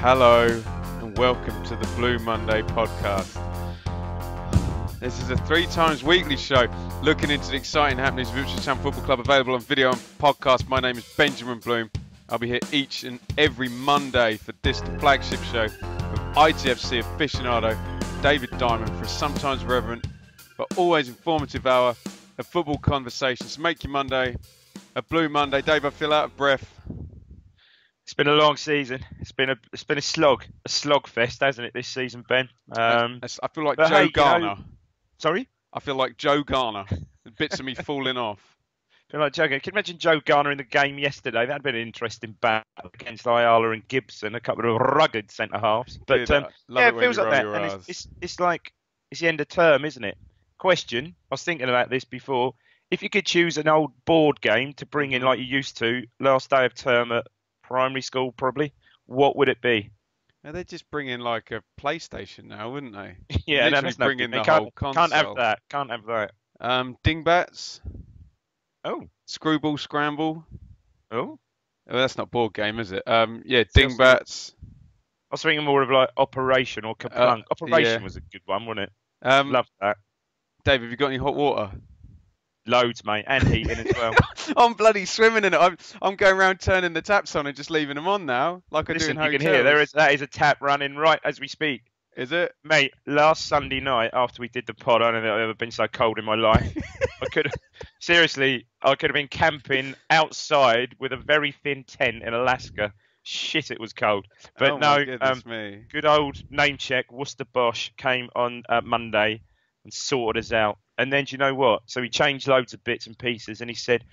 Hello and welcome to the Blue Monday podcast. This is a 3 times weekly show looking into the exciting happenings of Ipswich Town Football Club, available on video and podcast. My name is Benjamin Bloom. I'll be here each and every Monday for this the flagship show with ITFC aficionado David Diamond for a sometimes reverent but always informative hour of football conversations. Make your Monday a Blue Monday. Dave, I feel out of breath. It's been a long season. It's been a slog fest, hasn't it, this season, Ben? I feel like Joe Garner. Sorry? I feel like Joe Garner. Bits of me falling off. I feel like Joe Garner. Can you imagine Joe Garner in the game yesterday? That'd been an interesting battle against Ayala and Gibson, a couple of rugged centre halves. But it feels like that. And it's like it's the end of term, isn't it? Question. I was thinking about this before. If you could choose an old board game to bring in like you used to last day of term at primary school, probably, what would it be? Now, they'd just bring in like a PlayStation now, wouldn't they? Yeah, that's bring in the whole console. Can't have that. Dingbats. Oh. Screwball Scramble. Oh. Well, that's not board game, is it? Yeah, Dingbats. I was thinking more of like Operation or Kaplunk. Operation was a good one, wasn't it? Loved that. Dave, have you got any hot water? Loads, mate, and heating as well. I'm bloody swimming in it. I'm going around turning the taps on and just leaving them on now, like I do in hotels. You can hear that is a tap running right as we speak. Is it? Mate, last Sunday night after we did the pod, I don't think I've ever been so cold in my life. I could have been camping outside with a very thin tent in Alaska. Shit, it was cold. But good old name check, Worcester Bosch came on Monday and sorted us out. And then do you know what? So he changed loads of bits and pieces, and he said,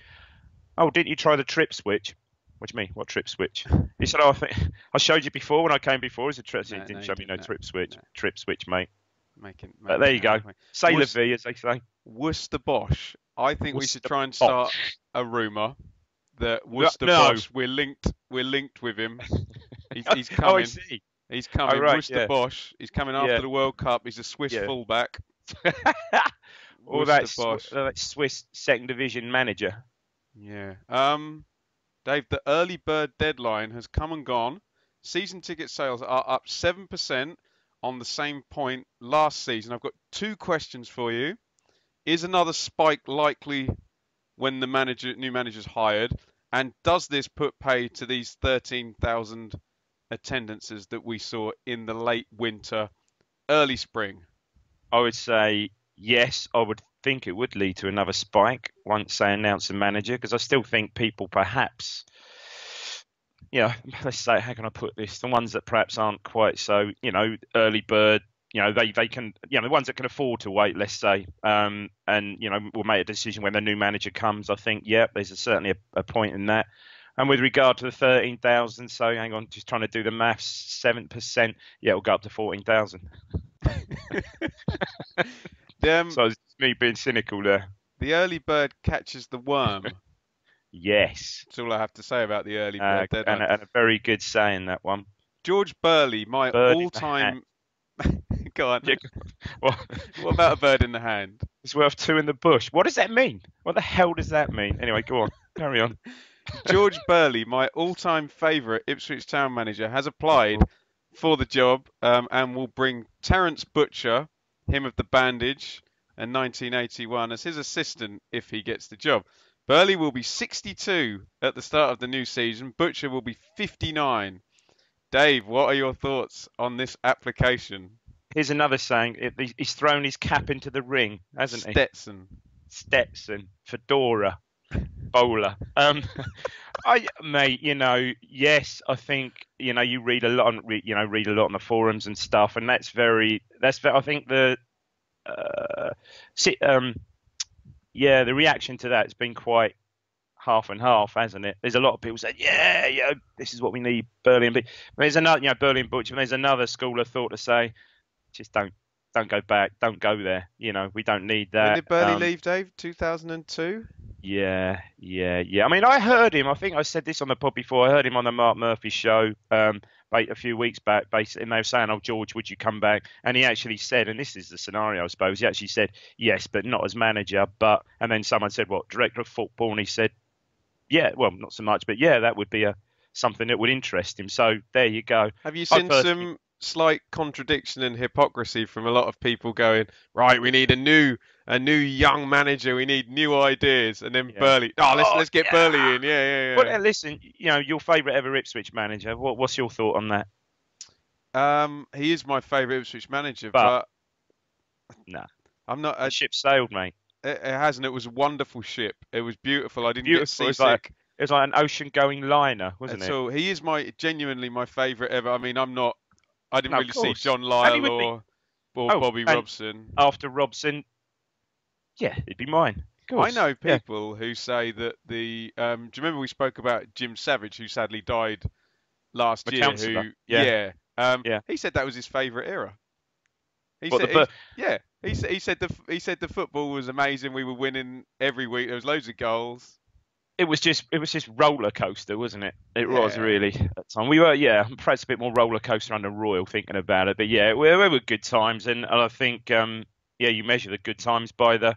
"Oh, didn't you try the trip switch?" What do you mean? What trip switch? He said, "Oh, I think I showed you before when I came before. It's a trip. He didn't show me no trip switch. No. Trip switch, mate. But there you go. Say la vie, as they say. Worcester Bosch. I think we should try and start a rumour that Worcester Bosch. We're linked with him. He's coming. Oh, I see. He's coming. Right, Worcester Bosch. He's coming after the World Cup. He's a Swiss fullback. Or that Swiss second division manager. Yeah. Dave, the early bird deadline has come and gone. Season ticket sales are up 7% on the same point last season. I've got 2 questions for you. Is another spike likely when the new manager's hired? And does this put pay to these 13,000 attendances that we saw in the late winter, early spring? I would say yes. I would think it would lead to another spike once they announce a manager, because I still think people perhaps, let's say, how can I put this? The ones that perhaps aren't quite so, early bird, they can, the ones that can afford to wait, let's say, and, will make a decision when the new manager comes. I think, there's certainly a point in that. And with regard to the 13,000, so hang on, just trying to do the maths, 7%, it'll go up to 14,000. So it's me being cynical there. The early bird catches the worm. Yes. That's all I have to say about the early bird deadline. And a very good saying, that one. George Burley, my all-time... Go on. What about a bird in the hand? It's worth 2 in the bush. What does that mean? What the hell does that mean? Anyway, go on. Carry on. George Burley, my all-time favourite Ipswich Town manager, has applied for the job and will bring Terence Butcher, him of the bandage, in 1981, as his assistant if he gets the job. Burley will be 62 at the start of the new season. Butcher will be 59. Dave, what are your thoughts on this application? Here's another saying. He's thrown his cap into the ring, hasn't he? Stetson. Fedora. Bowler. Mate, yes, I think, you read a lot on the forums and stuff, and that's I think the reaction to that has been quite half and half, hasn't it? There's a lot of people saying, this is what we need, Burley and B. There's another, Burley and Butcher, and there's another school of thought to say, just don't go back, don't go there. We don't need that. When did Burley leave, Dave? 2002? Yeah. I mean, I heard him. I think I said this on the pod before. I heard him on the Mark Murphy show a few weeks back, basically, and they were saying, "Oh, George, would you come back?" And he actually said, and this is the scenario, I suppose. He actually said, "Yes, but not as manager." And then someone said, "What, director of football?" And he said, "Yeah, well, not so much, but yeah, that would be something that would interest him. So there you go. Have you I seen personally, some slight contradiction and hypocrisy from a lot of people going, right, we need a new young manager, we need new ideas, and then yeah. Burley, Oh let's get yeah. Burley in, Well, yeah. listen, your favourite ever Ipswich manager. What's your thought on that? He is my favourite Ipswich manager, But but nah, I'm not. the ship sailed, mate. It hasn't. It was a wonderful ship. It was beautiful. I didn't get Beautiful. seasick It was like an ocean-going liner, wasn't at it? all. He is genuinely my favourite ever. I mean, I'm not. I didn't No, of really see course. John And he Lyle would be. or Oh, Bobby and Robson. after Robson, yeah, it'd be mine. Of I course. know Yeah. people who say that do you remember we spoke about Jim Savage, who sadly died last The year? counsellor. Who, Yeah. yeah, Yeah. he said that was his favourite era. He What the said, but yeah, he said the football was amazing. We were winning every week. There was loads of goals. it was just roller coaster, wasn't it? It was Yeah, really at the time. We were, yeah, perhaps a bit more roller coaster under Royal thinking about it, but yeah, we were good times, and I think yeah, you measure the good times by the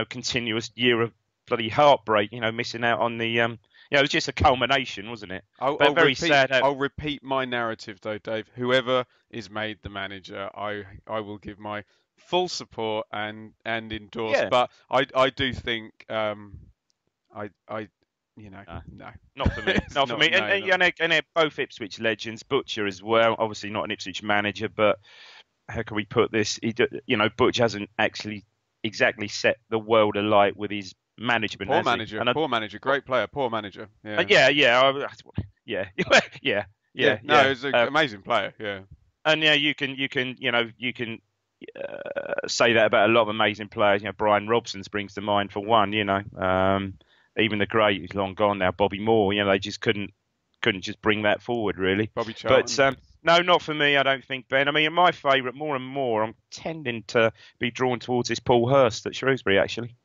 continuous year of bloody heartbreak, missing out on the it was just a culmination, wasn't it? But very sad. I'll repeat my narrative though, Dave. Whoever is made the manager, I will give my full support and endorse. Yeah, But I do think I no, no, not for me. it's Not for me. And, no, and, not. and they're both Ipswich legends. Butcher as well. Obviously not an Ipswich manager, but how can we put this? Butch hasn't actually exactly set the world alight with his management, has he? And Poor manager, great player, poor manager. Yeah, yeah, yeah, yeah, yeah. No, yeah. he's an amazing player. Yeah, And yeah, you can say that about a lot of amazing players. Brian Robson springs to mind for one. Even the great who's long gone now, Bobby Moore. They just couldn't just bring that forward really. Bobby But Charlton. no, not for me. I don't think, Ben. I mean, my favourite, more and more, I'm tending to be drawn towards this Paul Hurst at Shrewsbury. Actually,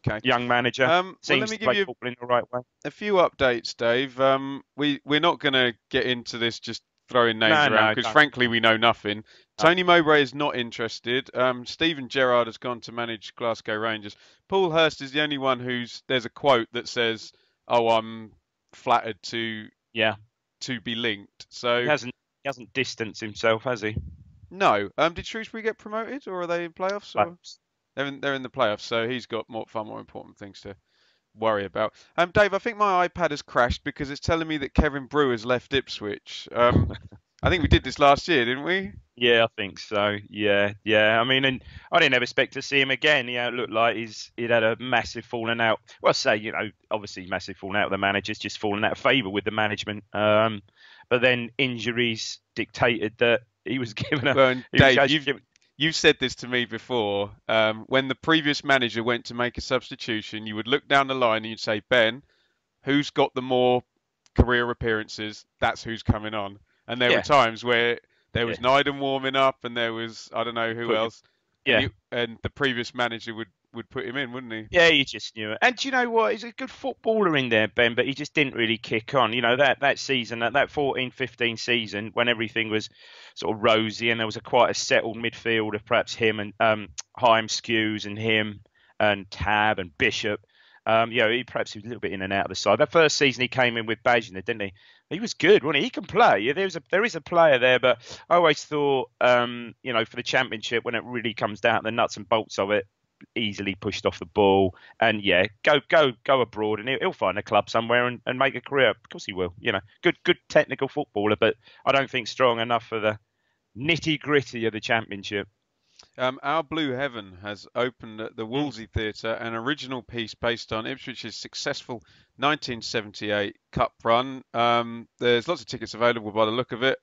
Okay. young manager Well, let seems me to give play you football in the right way. a few updates, Dave. We're not going to get into this just throwing names No, around no, because don't. frankly we know nothing. No. Tony Mowbray is not interested. Stephen Gerrard has gone to manage Glasgow Rangers. Paul Hurst is the only one there's a quote that says, "Oh, I'm flattered Yeah, to be linked." he So hasn't distanced himself, has he? no. Did Shrewsbury get promoted or are they in playoffs or But they're in the playoffs? So he's got far more important things to worry about. Dave, I think my iPad has crashed because it's telling me that Kevin Brewer's left Ipswich. I think we did this last year, didn't we? yeah, I think so. Yeah, yeah. I mean, and I didn't ever expect to see him again. It looked like he'd had a massive falling out. Well, say, obviously massive falling out with the managers, just falling out of favour with the management. But then injuries dictated that he was given a. Well, and He was Dave, actually given. you've said this to me before. When the previous manager went to make a substitution, you would look down the line and you'd say, Ben, who's got the more career appearances? That's who's coming on. And there were Yeah, times where there yeah. was Nyden warming up, and there was I don't know who Put your, else, yeah. and the previous manager would put him in, wouldn't he? Yeah, you just knew it. And do you know what? He's a good footballer in there, Ben, but he just didn't really kick on. That season, that 14-15 season, when everything was sort of rosy and there was quite a settled midfield of perhaps him and Haim Skews and him and Tab and Bishop. He perhaps was a little bit in and out of the side. That first season he came in with Bajner, didn't he? He was good, wasn't he? He can play. Yeah, there is a player there, but I always thought, for the championship, when it really comes down to the nuts and bolts of it, easily pushed off the ball, and yeah, go abroad, and he'll find a club somewhere and make a career. Of course he will. Good technical footballer, but I don't think strong enough for the nitty gritty of the championship. Our Blue Heaven has opened at the Mm. Wolsey Theatre an original piece based on Ipswich's successful 1978 Cup run. There's lots of tickets available by the look of it.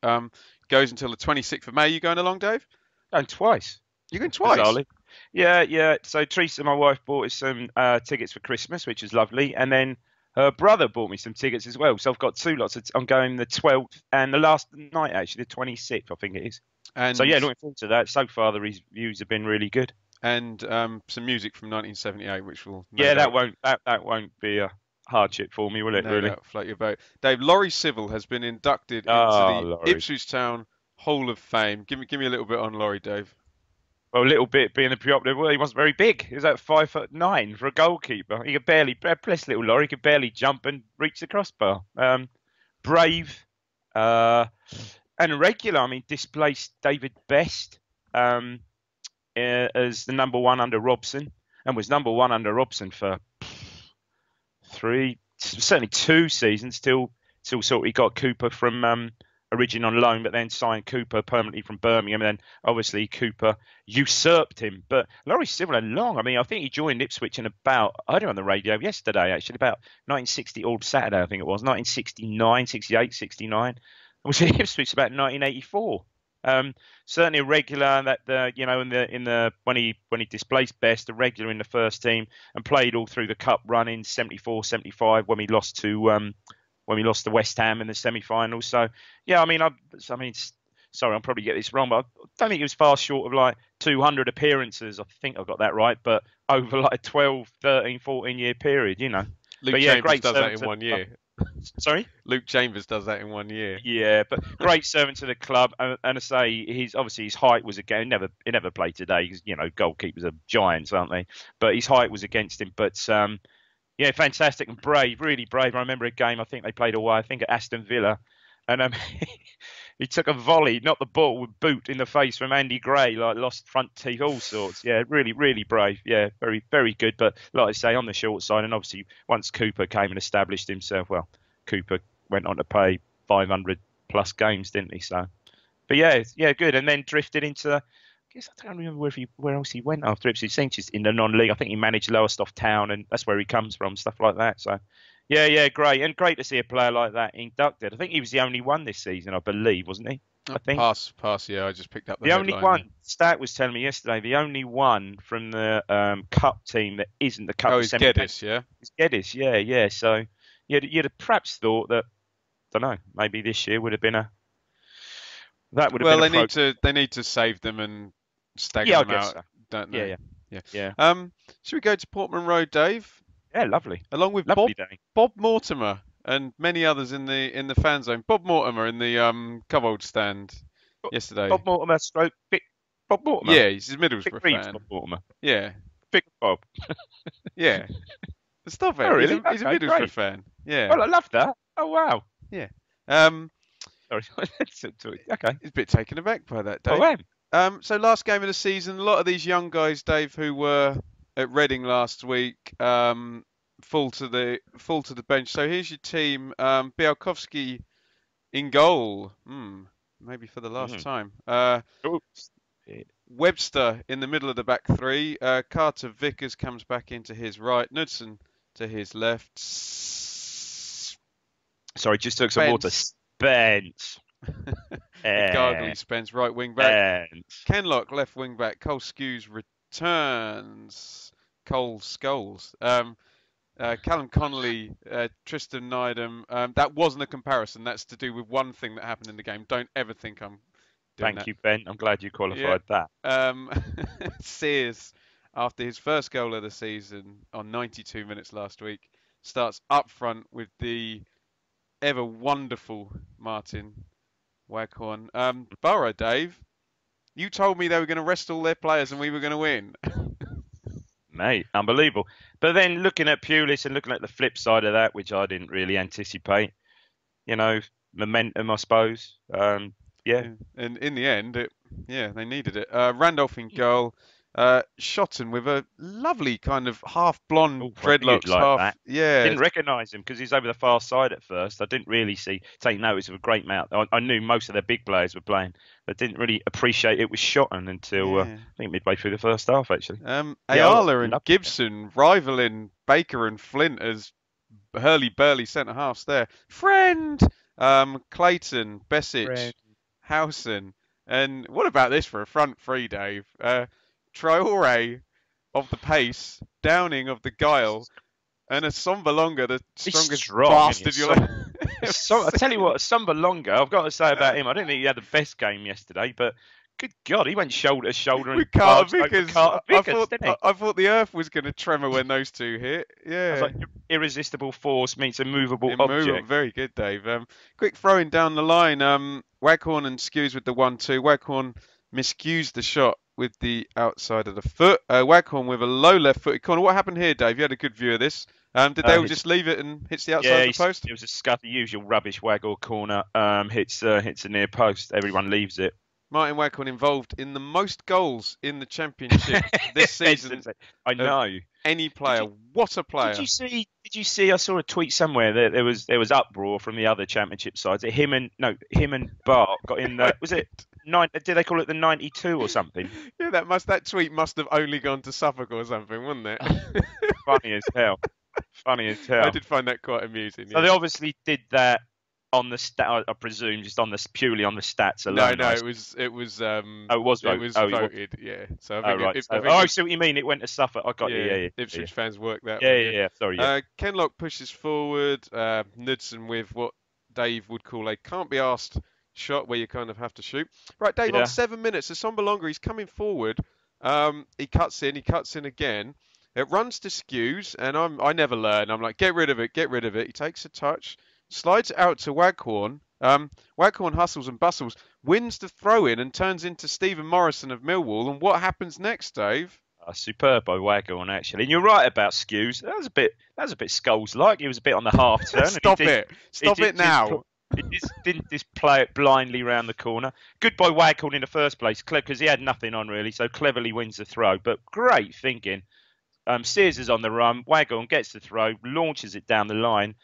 Goes until the 26th of May. You going along, Dave? Going twice, You going twice? bizarrely. Yeah. So Teresa, my wife, bought us some tickets for Christmas, which was lovely, and then her brother bought me some tickets as well. So I've got two lots. I'm going the 12th and the last night, actually, the 26th, I think it is. So And yeah, looking forward to that. So far, the reviews have been really good. and some music from 1978, which will Yeah, that won't be a hardship for me, will it? no Really? doubt float your boat. Dave, Laurie Civil has been inducted into Oh, the Laurie. Ipswich Town Hall of Fame. Give me a little bit on Laurie, Dave. Well, a little bit being the preoperative. Well, he wasn't very big. He was at 5'9" for a goalkeeper. He could barely, bless little Laurie, could barely jump and reach the crossbar. brave, and regular. I mean, displaced David Best as the number one under Robson, and was number one under Robson for certainly 2 seasons till sort of he got Cooper from Origin on loan, but then signed Cooper permanently from Birmingham, and then obviously Cooper usurped him. But Laurie's still long. I mean, I think he joined Ipswich in about, I heard him on the radio yesterday, actually, about 1960, or Saturday, I think it was, 1969, 68, 69. I was at Ipswich about 1984. Certainly a regular that when he displaced Best, a regular in the first team, and played all through the cup run in 74, 75 when we lost to West Ham in the semi-final. So yeah, I mean, sorry, I'll probably get this wrong, but I don't think he was far short of like 200 appearances. I think I got that right, but over like a 12, 13, 14-year period, you know. Luke but yeah, Chambers great does that in 1 year. Sorry? Luke Chambers does that in 1 year. Yeah, but great servant to the club, and I say his height was again. He never played today because goalkeepers are giants, aren't they? But his height was against him. But yeah, fantastic and brave, really brave. I remember a game I think they played away, I think at Aston Villa, and he took a volley, not the ball, with boot in the face from Andy Gray, like lost front teeth, all sorts. Yeah, really, really brave. Yeah, very, very good. But like I say, on the short side, and obviously once Cooper came and established himself, well, Cooper went on to play 500 plus games, didn't he? So, but yeah, good. And then drifted into, I guess I don't remember where else he went after Ipswich. I think just in the non-league. I think he managed Lowestoft Town, and that's where he comes from, stuff like that. So, yeah, great. And great to see a player like that inducted. I think he was the only one this season, I believe, wasn't he? I think. Pass, yeah, I just picked up the only one. Stat was telling me yesterday, the only one from the cup team that isn't the cup. Oh, it's Geddes, yeah? It's Geddes, yeah. So you'd have perhaps thought that, I don't know, maybe this year would have been that would have been they need to save them and stagger them out, so. Don't they? Yeah. Should we go to Portman Road, Dave? Yeah, lovely. Along with Bob Mortimer and many others in the fan zone. Bob Mortimer in the Covold stand yesterday. Bob Mortimer, Bob Mortimer. Yeah, he's a Middlesbrough fan. Bob Mortimer. Yeah. Big Bob. Yeah. Stop it. Oh, really? He's a Middlesbrough fan. Yeah. Well, I love that. Oh, wow. Yeah. Sorry. Okay. He's a bit taken aback by that, Dave. Oh, so last game of the season, a lot of these young guys, Dave, who were at Reading last week, fall to the bench. So here's your team: Białkowski in goal, maybe for the last time. Webster in the middle of the back three. Carter Vickers comes back into his right. Knudsen to his left. Sorry, just took some water. Spence. Gargley Spence, right wing back. Kenlock, left wing back. Cole Skews returns. Cole Scholes. Callum Connolly, Tristan Nydam. That wasn't a comparison. That's to do with one thing that happened in the game. Don't ever think I'm doing Thank you, Ben. I'm glad you qualified that. Sears, after his first goal of the season on 92 minutes last week, starts up front with the ever wonderful Martin Waghorn. Boro, Dave, you told me they were going to rest all their players and we were going to win. Mate, unbelievable. But then looking at Pulis and looking at the flip side of that, which I didn't really anticipate, momentum, I suppose. And in the end, they needed it. Randolph in goal. Shotton with a lovely kind of half blonde dreadlocks. Like didn't recognise him because he's over the far side at first. I didn't really take notice of a great mount. I knew most of their big players were playing, but didn't really appreciate it was Shotton until I think midway through the first half actually. Ayala and Gibson rivaling Baker and Flint as hurly-burly centre halves there. Friend, Clayton, Besic, Howson, and what about this for a front three, Dave? Traore of the pace, Downing of the guile, and a Sombalonga, the strongest bastard you'll ever. I tell you what, Sombalonga, I've got to say about him, I didn't think he had the best game yesterday, but good God, he went shoulder to shoulder with Carter Vickers. I thought the earth was going to tremor when those two hit. Yeah. I was like, irresistible force meets a movable object. Very good, Dave. Quick throwing down the line. Waghorn and Skews with the 1-2. Waghorn miscues the shot with the outside of the foot. Waghorn with a low left-footed corner. What happened here, Dave? You had a good view of this. Did they all Hits, just leave it and hits the outside yeah, of the post? it was a scuff, the usual rubbish Waggle corner. Hits a near post. Everyone leaves it. Martin Waghorn involved in the most goals in the Championship this season I of know. any Did player. you What a did player! you see? Did you see? I saw a tweet somewhere that there was uproar from the other Championship sides. Him and Bart got in. I Was did. it nine? Did they call it the 92 or something? Yeah, that tweet must have only gone to Suffolk or something, wouldn't it? Funny as hell. Funny as I hell. did find that quite amusing. So Yeah. they obviously did that on the stat. I presume just on the purely on the stats No, alone. no, I it was Oh, it was it voted. was Oh, it was. voted. Yeah. So I Oh, think right. I think I see what you mean. It went to Suffolk. I got you. yeah, Yeah, yeah, yeah. Ipswich fans work that Yeah, one. yeah, yeah. Sorry, yeah. Kenlock pushes forward. Knudsen with what Dave would call a can't be asked shot where you kind of have to shoot. Right, Dave, Yeah. on 7 minutes, Assombalonga, he's coming forward. He cuts in again. It runs to Skews, and I never learn. I'm like, get rid of it, get rid of it. He takes a touch, slides it out to Waghorn. Waghorn hustles and bustles, wins the throw in, and turns into Stephen Morrison of Millwall. And what happens next, Dave? Superb by Waghorn, actually. And you're right about Skews. That was a bit Scholes-like. He was a bit on the half turn. Stop it now. He didn't just play it blindly round the corner. Good by Waghorn in the first place, because he had nothing on really, so cleverly wins the throw. But great thinking. Sears is on the run. Waghorn gets the throw, launches it down the line.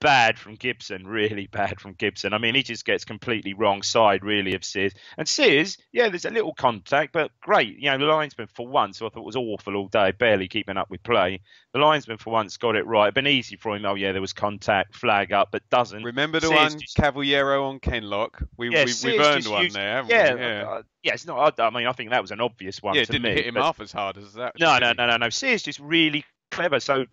Bad from Gibson, really bad from Gibson. I mean, he just gets completely wrong side, really, of Sears. And Sears, yeah, there's a little contact, but great. You know, the linesman for once, who I thought was awful all day, barely keeping up with play. The linesman for once got it right. Been easy for him. Oh, yeah, there was contact, flag up, but doesn't. Remember the Sears one, just, Cavallero on Kenlock? We've earned one there, haven't we? Yeah, yeah, it's not. I mean, I think that was an obvious one Yeah, it to didn't me. hit him half as hard as that. No. Sears just really clever. So,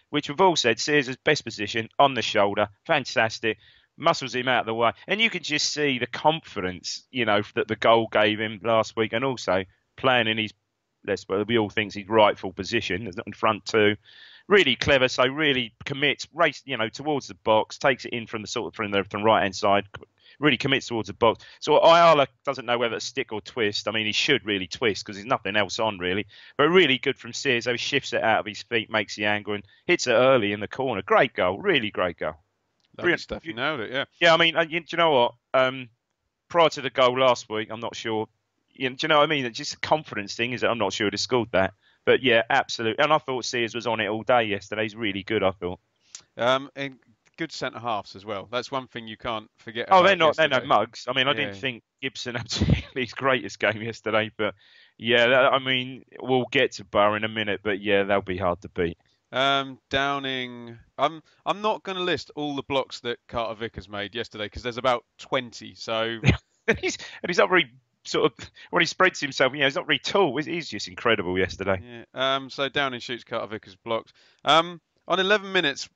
which we've all said, Sears' best position on the shoulder, fantastic, muscles him out of the way, and you can just see the confidence, you know, that the goal gave him last week, and also playing in his, we all think his rightful position, in front two, really clever. So really commits, race, you know, towards the box, takes it in from the right hand side. Really commits towards the box. So Ayala doesn't know whether to stick or twist. I mean, he should really twist because there's nothing else on really. But really good from Sears. So he shifts it out of his feet, makes the angle and hits it early in the corner. Great goal. Really great goal. Lovely stuff. You nailed it, yeah. Yeah, I mean, do you know what? Prior to the goal last week, I'm not sure. Do you know what I mean? It's just a confidence thing, is it? I'm not sure he'd have scored that. But yeah, absolutely. And I thought Sears was on it all day yesterday. He's really good, I thought. And good centre halves as well. That's one thing you can't forget. Oh, about they're no mugs. I mean, I didn't think Gibson had his greatest game yesterday, but yeah, I mean, we'll get to Boro in a minute, but yeah, they'll be hard to beat. Downing. I'm not going to list all the blocks that Carter Vickers made yesterday because there's about 20. So he's not very sort of when he spreads himself. You know, he's not very tall. He's just incredible yesterday. Yeah. So Downing shoots, Carter Vickers blocks. On 11 minutes.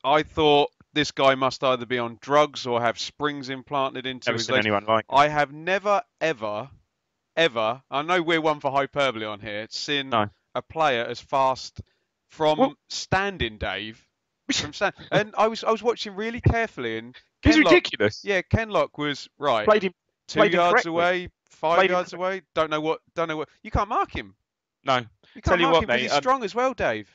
I thought this guy must either be on drugs or have springs implanted into his legs. Anyone like him. I have never, ever, I know we're one for hyperbole on here, seen a player as fast from standing, Dave. And I was watching really carefully, and he's ridiculous. Yeah, Kenlock was right. Played him 2 yards away, 5 yards away. Don't know what. You can't mark him. No. You can't mark him, but he's strong as well, Dave.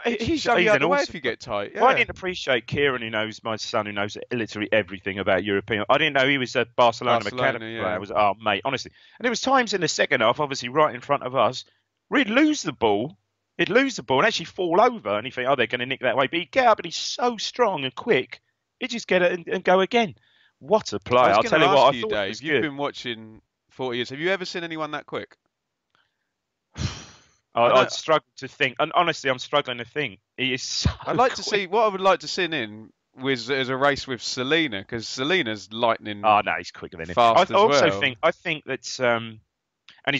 He's shove you out of the way if you get tight. Yeah. Well, I didn't appreciate Kieran, my son, who knows literally everything about European. I didn't know he was a Barcelona academy player. I was, oh, mate, honestly. And there was times in the second half, obviously right in front of us, where he'd lose the ball. He'd lose the ball and actually fall over. And you think, oh, they're going to nick that way. But he'd get up and he's so strong and quick, he'd just get it and go again. What a player. I'll tell you what, I thought Dave, you've been watching 40 years. Have you ever seen anyone that quick? I'd struggle to think, and honestly, I'm struggling to think. He is so I'd like quick. to see what I would like to see in was as a race with Selena because Selena's lightning. Oh no, he's quicker than him. I think that, and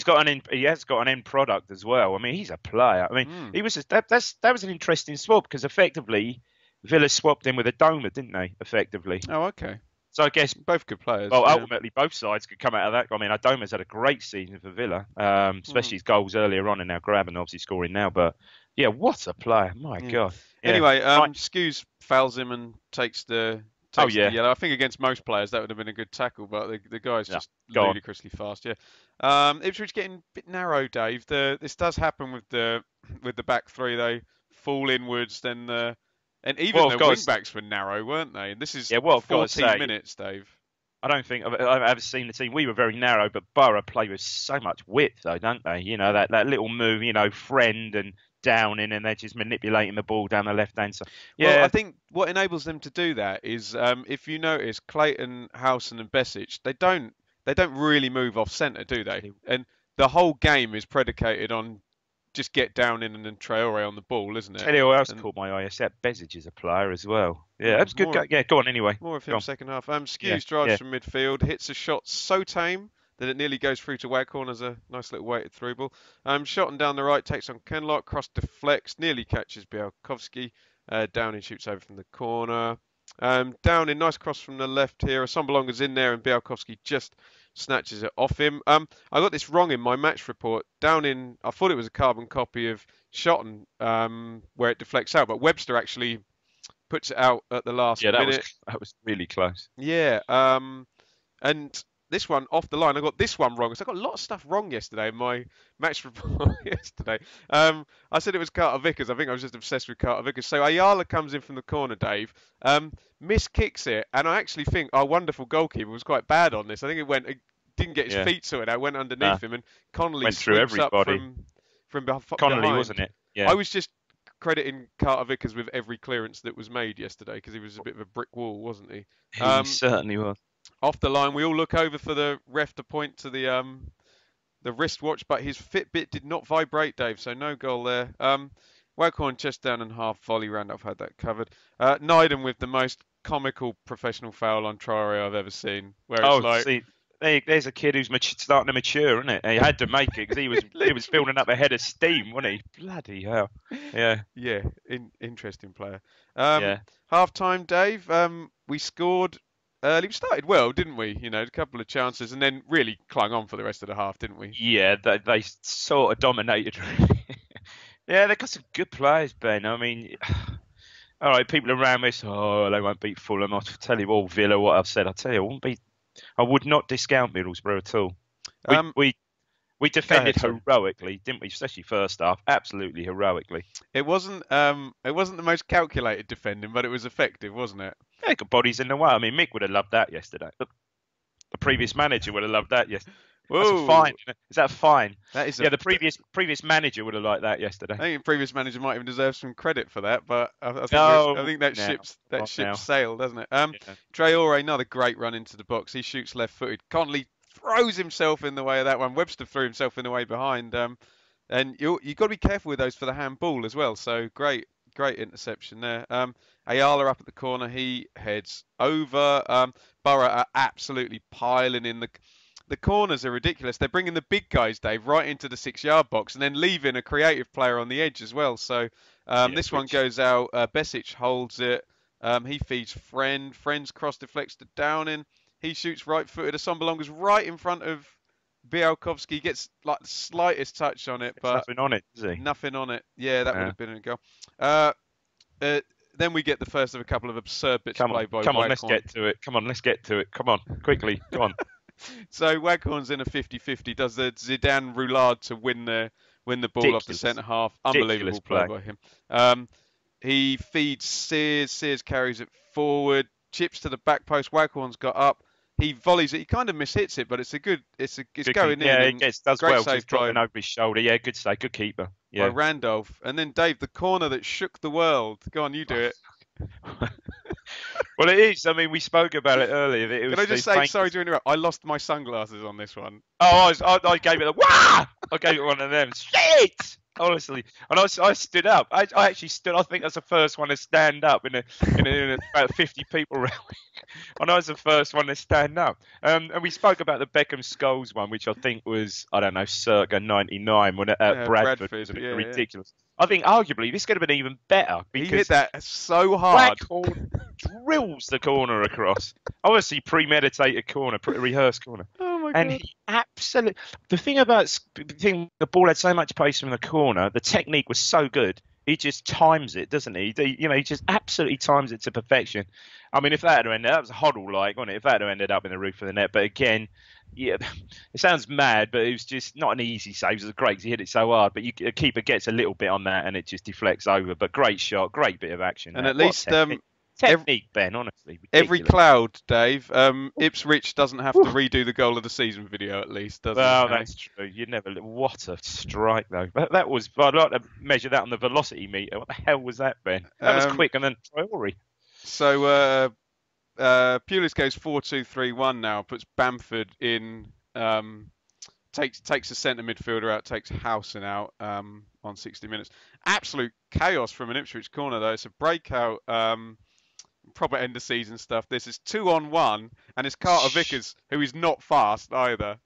he has got an end product as well. I mean, he's a player. I mean, he was that was an interesting swap because effectively Villa swapped him with a Doma, didn't they? Effectively. Oh, okay. So I guess both good players. Well, ultimately, both sides could come out of that. I mean, Adoma's had a great season for Villa, especially his goals earlier on, and now grabbing, obviously scoring now. But yeah, what a player! My God. Yeah. Anyway, Skews fouls him and takes the yellow. I think against most players that would have been a good tackle, but the guy's just ludicrously fast. Yeah. Ipswich getting a bit narrow, Dave. This does happen with the back three. fall inwards, then and even Well, the I've got wing to, backs were narrow, weren't they? And this is yeah, what I've got to 14 say, minutes, Dave. I don't think I've ever seen the team. We were very narrow, but Boro play with so much width, though, don't they? You know, that little move, friend and Downing, and they're just manipulating the ball down the left-hand side. Well, I Yeah, think what enables them to do that is, if you notice, Clayton, Howson, and Besic, they don't really move off centre, do they? And the whole game is predicated on just get down in and then Traore on the ball, isn't it? tell you who else And caught my eye. Except Bezic is a player as well. Yeah, oh, that's good. Yeah, go on anyway. more of Go him on. second half. Yeah, Skews drives yeah. from midfield, hits a shot so tame that it nearly goes through to Waghorn as a nice little weighted through ball. Shot and down the right, takes on Kenlock, cross deflects, nearly catches Bialkowski. Downing shoots over from the corner. Downing, nice cross from the left here. Assombalonga's in there and Bialkowski just snatches it off him. I got this wrong in my match report. Downing, I thought it was a carbon copy of Shotton, where it deflects out, but Webster actually puts it out at the last Yeah, minute. that was really close. Yeah, and this one off the line, I got this one wrong. So I got a lot of stuff wrong yesterday in my match report yesterday. I said it was Carter Vickers. I think I was just obsessed with Carter Vickers. So Ayala comes in from the corner, Dave. Miss kicks it, and I actually think our wonderful goalkeeper was quite bad on this. I think it didn't get his feet sorted out, went underneath him, and Connolly Went through sweeps up everybody. from Connolly, behind. wasn't it? Yeah. I was just crediting Carter Vickers with every clearance that was made yesterday because he was a bit of a brick wall, wasn't he? He certainly was. Off the line, we all look over for the ref to point to the wristwatch, but his Fitbit did not vibrate, Dave, so no goal there. Waghorn chest down and half volley. Randolph had that covered. Nyden with the most comical professional foul on Traore I've ever seen, where it's like, see, there's a kid who's starting to mature, isn't it? He had to make it because he was filling up a head of steam, wasn't he? Bloody hell. Yeah. yeah, interesting player. Yeah. Half time, Dave. We scored early. We started well, didn't we? You know, a couple of chances, and then really clung on for the rest of the half, didn't we? Yeah, they sort of dominated. Yeah, they've got some good players, Ben. I mean, all right, people around me say, oh, they won't beat Fulham. I'll tell you all, Villa, what I've said. I'll tell you, I would not discount Middlesbrough at all. We defended heroically, didn't we? Especially first half, absolutely heroically. It wasn't the most calculated defending, but it was effective, wasn't it? Yeah, got bodies in the way. I mean, Mick would have loved that yesterday. The previous manager would have loved that yesterday. That's a fine. Is that fine? That is. Yeah, the previous manager would have liked that yesterday. I think the previous manager might even deserve some credit for that, but I think that ship's sailed, doesn't it? Traore, another great run into the box. He shoots left-footed. Connolly throws himself in the way of that one. Webster threw himself in the way behind. And you've got to be careful with those for the handball as well. So great interception there. Ayala up at the corner. He heads over. Boro are absolutely piling in. The corners are ridiculous. They're bringing the big guys, Dave, right into the 6-yard box and then leaving a creative player on the edge as well. So this one goes out. Besic holds it. He feeds Friend. Friend's cross deflects to Downing. He shoots right-footed. Assombalonga's right in front of Bialkowski. Gets like the slightest touch on it, but nothing on it, does he? Nothing on it. Yeah, that would have been a goal. Then we get the first of a couple of absurd bits of play by Waghorn. Come on, let's get to it. Come on, quickly. Come on. So Waghorn's in a 50-50, does the Zidane roulade to win the ball off the centre half. Unbelievable play by him. He feeds Sears. Sears carries it forward, chips to the back post. Waghorn's got up. He volleys it. He kind of mishits it, but it's going in. Yeah, it does well. Save it's dropping over his shoulder. Yeah, good save, good keeper. Yeah. By Randolph. And then Dave, the corner that shook the world. Go on, you do it. Well, it is. I mean, we spoke about it earlier. Can I just say, sorry to interrupt, I lost my sunglasses on this one. Oh, I gave it a wah! I gave it one of them. Shit! Honestly, and I stood up. I actually stood. I think that's the first one to stand up in about 50 people around me. And I was the first one to stand up. And we spoke about the Beckham Scholes one, which I think was, I don't know, circa 99 when at Bradford. Ridiculous. I think arguably this could have been even better because he hit that so hard. Waghorn drills the corner across. Obviously premeditated corner, rehearsed corner. Oh my and God. He absolutely. The ball had so much pace from the corner. The technique was so good. He just times it, doesn't he? He just absolutely times it to perfection. I mean, if that had ended, that was a hoddle like, wasn't it? If that had ended up in the roof of the net, but again, yeah, it sounds mad, but it was just not an easy save. It was great because he hit it so hard, but a keeper gets a little bit on that and it just deflects over. But great shot, great bit of action. And That. at What least technique, technique, Ben, honestly, every ridiculous. cloud, Dave. Ipswich doesn't have to redo the goal of the season video, at least, does he? Well, that's true. You never. What a strike, though. That was. I'd like to measure that on the velocity meter. What the hell was that, Ben? That was quicker than Traore. So Pulis goes 4-2-3-1 now. Puts Bamford in. Takes a centre midfielder out. Takes Howson out on 60 minutes. Absolute chaos from an Ipswich corner, though. It's a breakout. Proper end of season stuff. This is 2-on-1, and it's Carter Vickers, who is not fast either.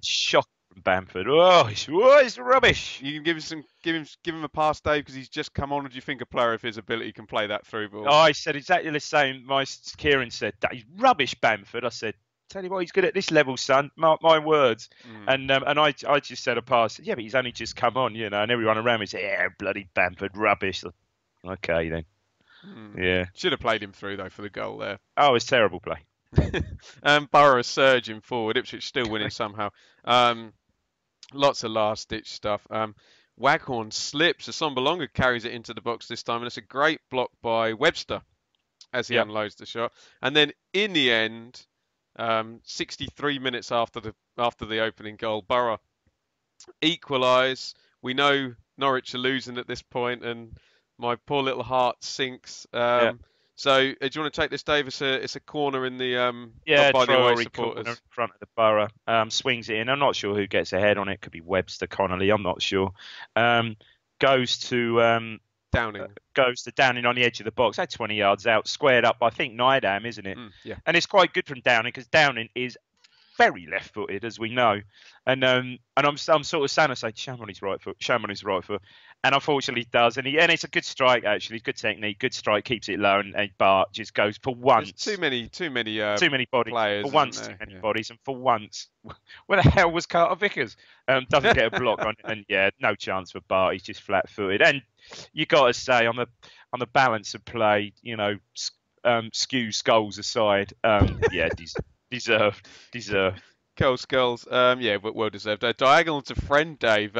Shock from Bamford. Oh, it's rubbish. You can give him a pass, Dave, because he's just come on. Or do you think a player of his ability can play that through ball? Oh, I said exactly the same. Kieran said that he's rubbish, Bamford. I said, tell you what, he's good at this level, son. Mark my words. And I just said a pass. Yeah, but he's only just come on, and everyone around me said, yeah, bloody Bamford, rubbish. Okay then. Yeah. Should have played him through though for the goal there. Oh, it's terrible play. Boro surging forward. Ipswich still winning somehow. Lots of last ditch stuff. Waghorn slips. Assombalonga carries it into the box this time, and it's a great block by Webster as he unloads the shot. And then in the end, 63 minutes after the opening goal, Boro equalise. We know Norwich are losing at this point, and my poor little heart sinks. So, do you want to take this, Dave? It's a corner in the by the away supporters. In front of the Borough. Swings it in. I'm not sure who gets ahead on it. Could be Webster, Connolly. I'm not sure. Goes to Downing on the edge of the box. That's 20 yards out, squared up. I think Nydam, isn't it? Yeah. And it's quite good from Downing because Downing is very left-footed, as we know. And I'm sort of saying, shame on his right foot. And unfortunately he does. And it's a good strike, actually. Good technique, good strike, keeps it low. And Bart just goes for once. There's too many bodies. Players, for once, too many bodies. And for once, where the hell was Carter Vickers? Doesn't get a block on it. And no chance for Bart. He's just flat-footed. And you got to say, on the balance of play, skew goals aside, deserved. Cold Skulls, but well deserved. Diagonal to friend Dave.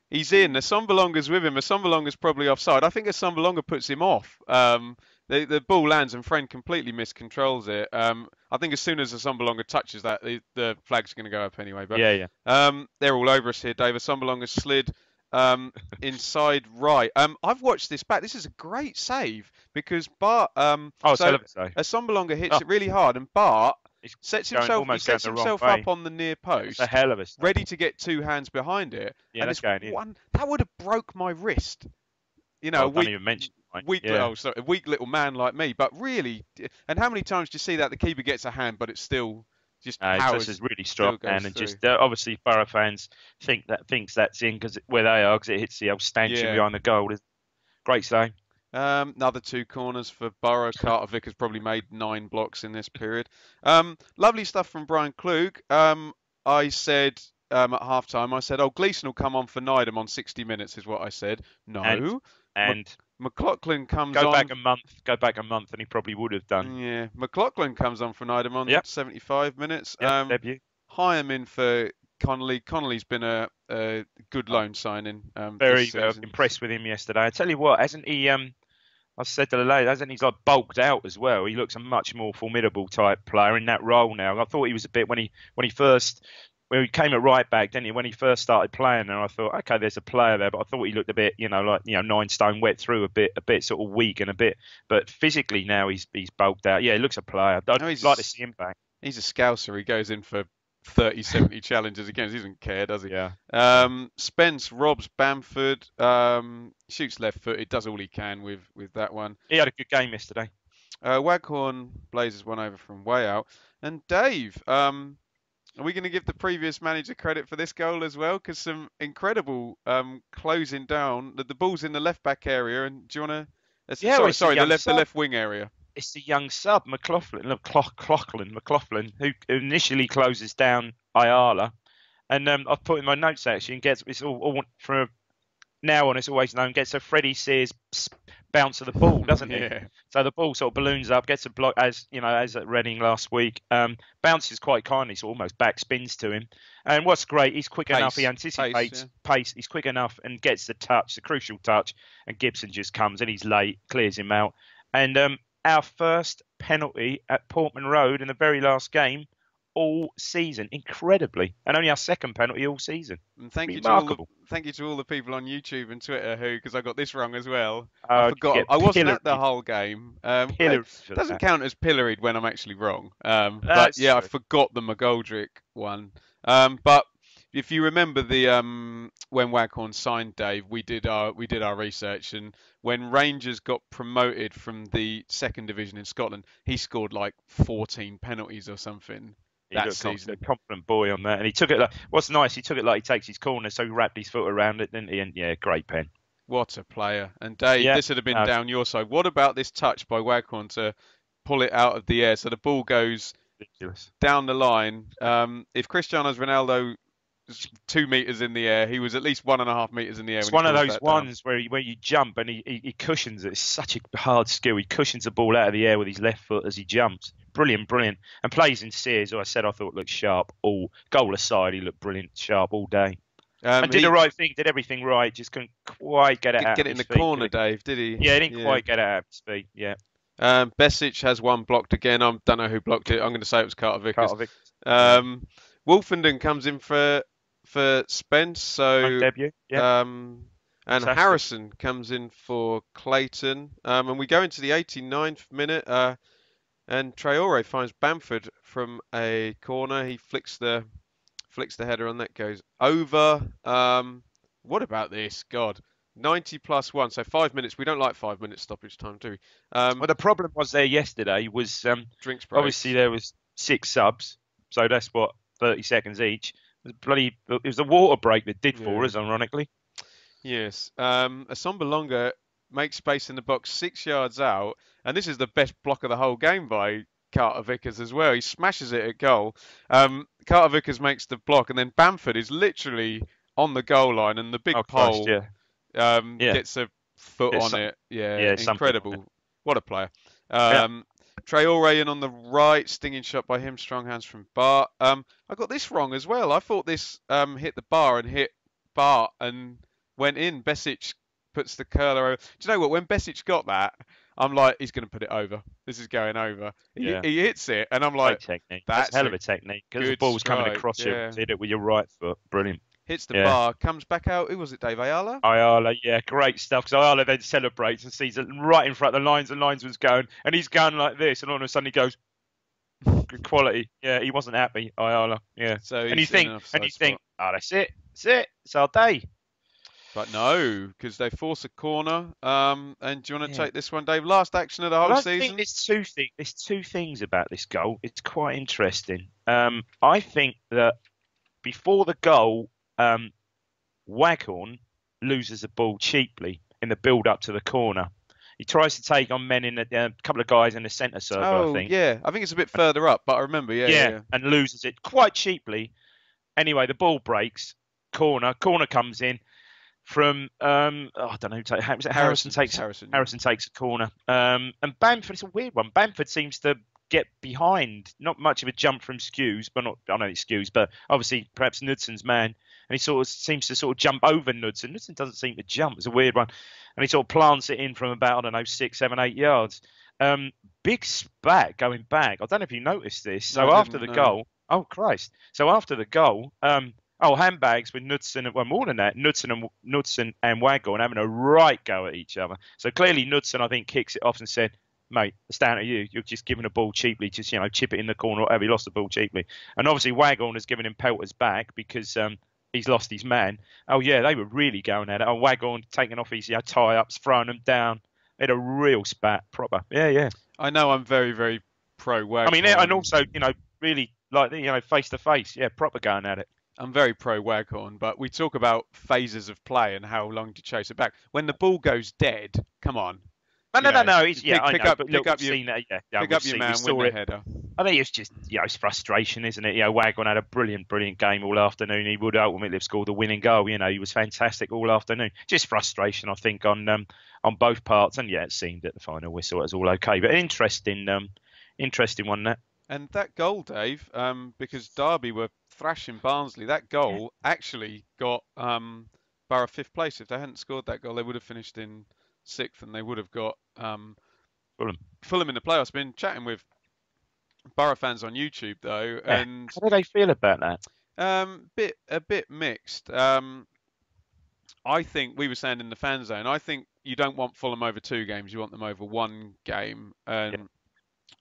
He's in. Assombalonga's with him. Assombalonga's probably offside. I think Assombalonga puts him off. The ball lands and friend completely miscontrols it. I think as soon as Assombalonga touches that, the flag's going to go up anyway. But they're all over us here, Dave. Assombalonga slid inside right. I've watched this back. This is a great save because Bart. Assombalonga hits it really hard, and Bart sets himself up on the near post. A hell of a start. Ready to get two hands behind it. Yeah, that's going in. That would have broke my wrist. A weak little man like me. But really, and how many times do you see that the keeper gets a hand, but it's still just powers. It's a really strong hand, and just obviously Borough fans thinks that's in because where they are, because it hits the old stanchion behind the goal. Great save. Another two corners for Borough. Carter Vickers probably made 9 blocks in this period. Lovely stuff from Brian Klug. I said at half-time, Gleeson will come on for Nydam on 60 minutes is what I said. No. And McLaughlin comes on. Go back a month and he probably would have done. Yeah. McLaughlin comes on for Nydam on 75 minutes. Debut. Hire him in for Connolly. Connolly's been a good loan signing. Very impressed with him yesterday. I tell you what, hasn't he... I said to the lady, hasn't he bulked out as well? He looks a much more formidable type player in that role now. I thought he was a bit when he came at right back, didn't he? When he first started playing there, I thought, okay, there's a player there, but I thought he looked a bit, 9 stone wet through, a bit sort of weak and a bit. But physically now he's bulked out. Yeah, he looks a player. I'd like to see him back. He's a scouser. He goes in for 30, 70 challenges again. He doesn't care, does he? Yeah. Spence robs Bamford. Shoots left-footed. Does all he can with that one. He had a good game yesterday. Waghorn blazes one over from way out. And Dave, are we going to give the previous manager credit for this goal as well? Because some incredible closing down. The ball's in the left-back area. And do you want to... the left wing area. It's the young sub, McLaughlin, who initially closes down Ayala. And I've put in my notes actually, and it's all from now on, it's always known, gets a Freddie Sears bounce of the ball, doesn't he? Yeah. So the ball sort of balloons up, gets a block, as as at Reading last week. Bounces quite kindly, so almost back spins to him. And what's great, he's quick enough. He anticipates pace. He's quick enough and gets the touch, the crucial touch. And Gibson just comes and he's late, clears him out. And our first penalty at Portman Road in the very last game all season, incredibly, and only our second penalty all season. And thank Remarkable. you to all the people on YouTube and Twitter because I got this wrong as well. I forgot I wasn't at the pilloried. whole game. Pilloried It doesn't count as pilloried when I'm actually wrong. But That's yeah, I true. forgot the McGoldrick one. But if you remember the when Waghorn signed Dave, we did our research, and when Rangers got promoted from the second division in Scotland, he scored like 14 penalties or something. He That looked season. a confident boy on that, and he took it like. What's nice, he took it like he takes his corner, so he wrapped his foot around it, didn't he? And yeah, great pen. What a player. And Dave, Yeah, this would have been down your side. What about this touch by Waghorn to pull it out of the air so the ball goes Ridiculous. down the line? If Cristiano Ronaldo was 2 meters in the air, he was at least 1.5 meters in the air. It's when one he of pulls those that down. ones where you jump and he cushions it. It's such a hard skill. He cushions the ball out of the air with his left foot as he jumps. Brilliant. And plays in Sears, who I said I thought looked sharp. All goal aside, he looked brilliant, sharp all day. And did the right thing, did everything right. Just couldn't quite get it out. Get it in the corner, Dave, did he? Yeah, he didn't quite get it out of his feet. Yeah. Besic has one blocked again. I don't know who blocked it. I'm going to say it was Carter Vickers. Wolfenden comes in for Spence. So debut. Yeah. and Fantastic. Harrison comes in for Clayton. And we go into the 89th minute. And Traore finds Bamford from a corner. He flicks the header on that, goes over. What about this? God, 90 plus 1, so 5 minutes. We don't like 5 minutes stoppage time, do we? Well, the problem was there yesterday was drinks breaks. obviously there was 6 subs, so that's what 30 seconds each. It was the water break that did for us, ironically. Yes. Asomba Longa makes space in the box 6 yards out, and this is the best block of the whole game by Carter Vickers as well. He smashes it at goal. Carter Vickers makes the block, and then Bamford is literally on the goal line, and the big pole gets a foot on it. Yeah, incredible. What a player. Traore in on the right, stinging shot by him, strong hands from Bart. I got this wrong as well. I thought this hit the bar and hit Bart and went in. Besic puts the curler over. Do you know what? When Besic got that, I'm like, he's going to put it over. This is going over. He hits it, and I'm like, that's a hell of a technique. Because the ball's coming across you, hit it with your right foot. Brilliant. Hits the bar, comes back out. Who was it, Dave? Ayala? Ayala, yeah, great stuff. Because Ayala then celebrates and sees it right in front of the lines. The lines was going, and he's going like this, and all of a sudden he goes, good quality. Yeah, he wasn't happy, Ayala. Yeah. So and you think, oh, that's it. It's our day. But no, because they force a corner. And do you want to take this one, Dave? Last action of the whole season? I think there's two things about this goal. It's quite interesting. I think that before the goal, Waghorn loses the ball cheaply in the build-up to the corner. He tries to take on men in a couple of guys in the centre circle, I think. Yeah. I think it's a bit further up, but I remember, and loses it quite cheaply. Anyway, the ball breaks. Corner comes in. From I don't know, Harrison takes a corner, and Bamford. It's a weird one. Bamford seems to get behind, not much of a jump from Skews, but I know it's Skews, but obviously perhaps Knudson's man, and he seems to jump over Knudsen. Knudsen doesn't seem to jump. It's a weird one, and he sort of plants it in from about 6, 7, 8 yards. Big spat going back. I don't know if you noticed this. So after the goal, handbags with Knudsen, well, more than that, Knudsen and Waghorn having a right go at each other. So clearly Knudsen, I think, kicks it off and said, mate, it's down to you. You're just giving a ball cheaply, just, chip it in the corner or whatever. He lost the ball cheaply. And obviously Waghorn has given him pelters back because he's lost his man. Oh, yeah, they were really going at it. Oh, Waghorn taking off his tie-ups, throwing them down. They had a real spat, proper. Yeah. I know I'm very, very pro-Waghorn. I mean, and also, really, like, face-to-face. Yeah, proper going at it. I'm very pro-Waghorn, but we talk about phases of play and how long to chase it back. When the ball goes dead, come on. No. Pick up your man, win the header. I think it's just, it's frustration, isn't it? Waghorn had a brilliant game all afternoon. He would ultimately have scored the winning goal. He was fantastic all afternoon. Just frustration, I think, on both parts. And it seemed at the final whistle it was all okay. But interesting one that. And that goal, Dave, because Derby were thrashing Barnsley, that goal actually got Boro 5th place. If they hadn't scored that goal, they would have finished in 6th, and they would have got Fulham in the playoffs. I've been chatting with Boro fans on YouTube though, and how do they feel about that? A bit mixed. I think we were saying in the fan zone, I think you don't want Fulham over 2 games, you want them over 1 game, and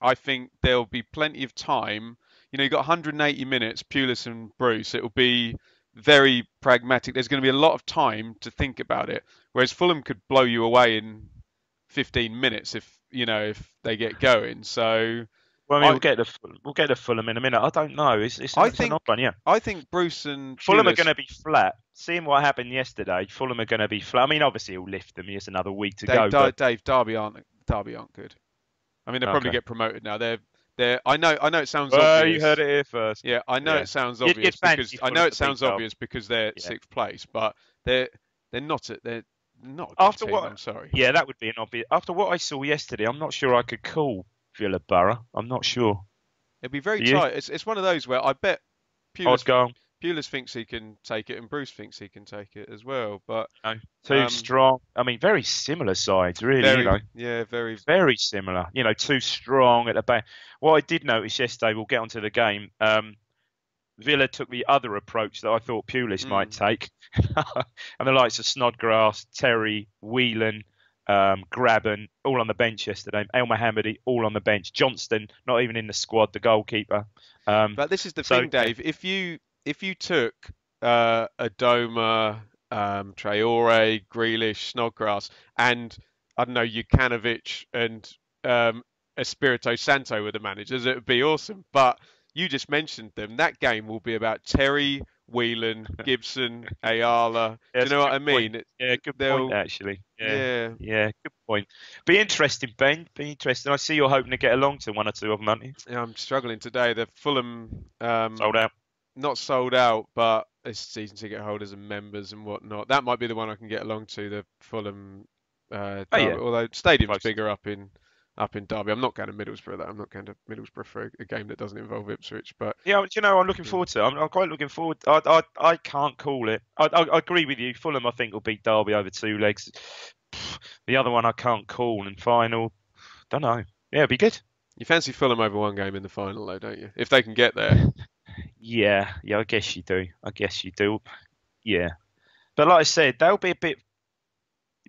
I think there'll be plenty of time. You've got 180 minutes, Pulis and Bruce. It will be very pragmatic. There's going to be a lot of time to think about it, whereas Fulham could blow you away in 15 minutes if they get going. So. Well, we'll get to Fulham in a minute. I don't know. It's an odd one, yeah. I think Bruce and Fulham Pulis are going to be flat. Seeing what happened yesterday, Fulham are going to be flat. I mean, obviously he'll lift them. He has another week to go. Dave, Derby aren't good. I mean, they'll probably get promoted now. I know it sounds obvious. You heard it here first. Yeah, I know it sounds obvious because they're 6th place, but they're not a good team, I'm sorry. Yeah, that would be an obvious. After what I saw yesterday, I'm not sure I could call Villa Borough. I'm not sure. It'd be very tight. It's one of those where I bet Pulis thinks he can take it and Bruce thinks he can take it as well. But too strong. I mean, very similar sides, really. Very, very similar. Too strong at the back. What I did notice yesterday, we'll get onto the game. Villa took the other approach that I thought Pulis might take, and the likes of Snodgrass, Terry, Whelan, Graben, all on the bench yesterday. El Mohammadi, all on the bench. Johnston, not even in the squad, the goalkeeper. But this is the thing, Dave. If you took Adoma, Traore, Grealish, Snodgrass, and I don't know, Jukanovic and Espirito Santo were the managers, it would be awesome. But you just mentioned them. That game will be about Terry, Whelan, Gibson, Ayala. Do you know what I mean? Good point, actually. Yeah, good point. Be interesting, Ben. Be interesting. I see you're hoping to get along to one or two of them, aren't you? Yeah, I'm struggling today. The Fulham sold out. Not sold out, but it's season ticket holders and members and whatnot. That might be the one I can get along to. The Fulham, although stadium's bigger up in Derby. I'm not going to Middlesbrough. I'm not going to Middlesbrough for a game that doesn't involve Ipswich. But I'm looking forward to it. I'm quite looking forward. I can't call it. I agree with you. Fulham, I think, will beat Derby over 2 legs. The other one I can't call. And final, don't know. Yeah, it'd be good. You fancy Fulham over 1 game in the final, though, don't you? If they can get there. Yeah, I guess you do. Yeah, but like I said, they'll be a bit.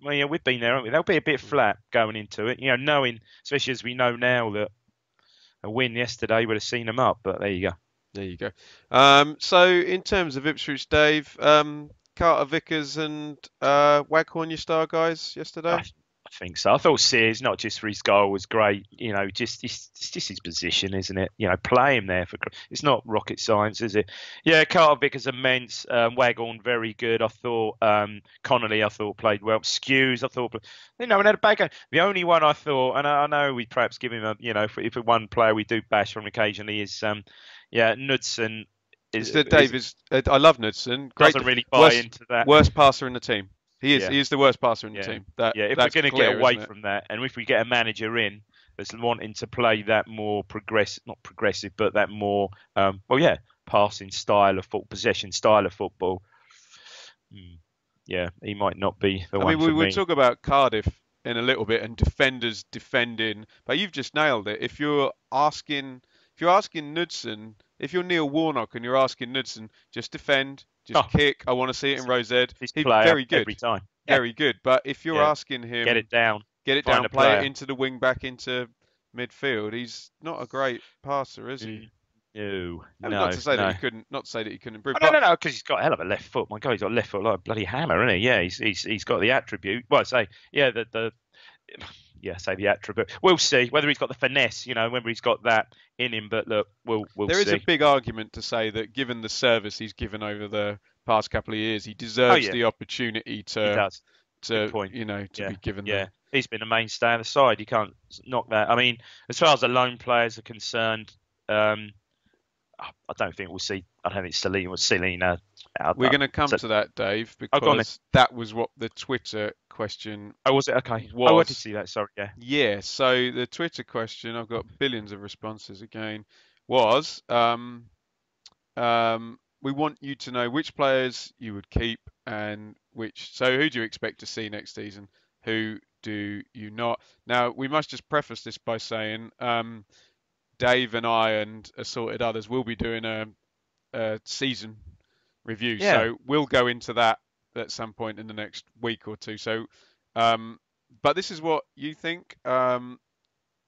Well, yeah, we've been there, haven't we? They'll be a bit flat going into it. Knowing, especially as we know now, that a win yesterday would have seen them up. But there you go. So in terms of Ipswich, Dave, Carter Vickers and Waghorn, your star guys yesterday. I think so. I thought Sears, not just for his goal, was great. Just it's just his position, isn't it? Play him there it's not rocket science, is it? Yeah, Carter Vickers immense. Waghorn very good. I thought Connolly, played well. Skews, I thought, and had a bad game. The only one I thought, and I know we perhaps give him if one player we do bash from occasionally is Knudsen. I love Knudsen. Great. Doesn't really buy into that. Worst passer in the team. He is. Yeah. He is the worst passer in the team. If we're going to get away from that, and if we get a manager in that's wanting to play that more not progressive, but that more, passing style of football, possession style of football. Yeah, he might not be the one. We'll talk about Cardiff in a little bit and defenders defending, but you've just nailed it. If you're asking Knudsen, if you're Neil Warnock and you're asking Knudsen, just defend. Just kick. I want to see it in Rose Ed. He's very good every time. Very good. But if you're asking him, get it down, play it into the wing back, into midfield. He's not a great passer, is he? No. Not to say that he couldn't. Not to say that he couldn't improve. No, because he's got a hell of a left foot. My God, he's got a left foot like a bloody hammer, isn't he? Yeah, he's got the attribute. Well, I say, say the attribute. We'll see whether he's got the finesse, whether he's got that in him. But look, we'll see. There is a big argument to say that given the service he's given over the past couple of years, he deserves the opportunity to be given. Yeah, he's been a mainstay on the side. You can't knock that. I mean, as far as the lone players are concerned, I don't think we'll see. I don't think Selena. We're going to come So, to that, Dave, go on then. because that was what the Twitter question Oh, was it? Okay. was. Oh, I did see that. Sorry. Yeah. Yeah, so the Twitter question, I've got billions of responses again, was we want you to know which players you would keep and which. So who do you expect to see next season? Who do you not? Now, we must just preface this by saying Dave and I and assorted others will be doing a season review. Yeah. So we'll go into that at some point in the next week or two. So, but this is what you think.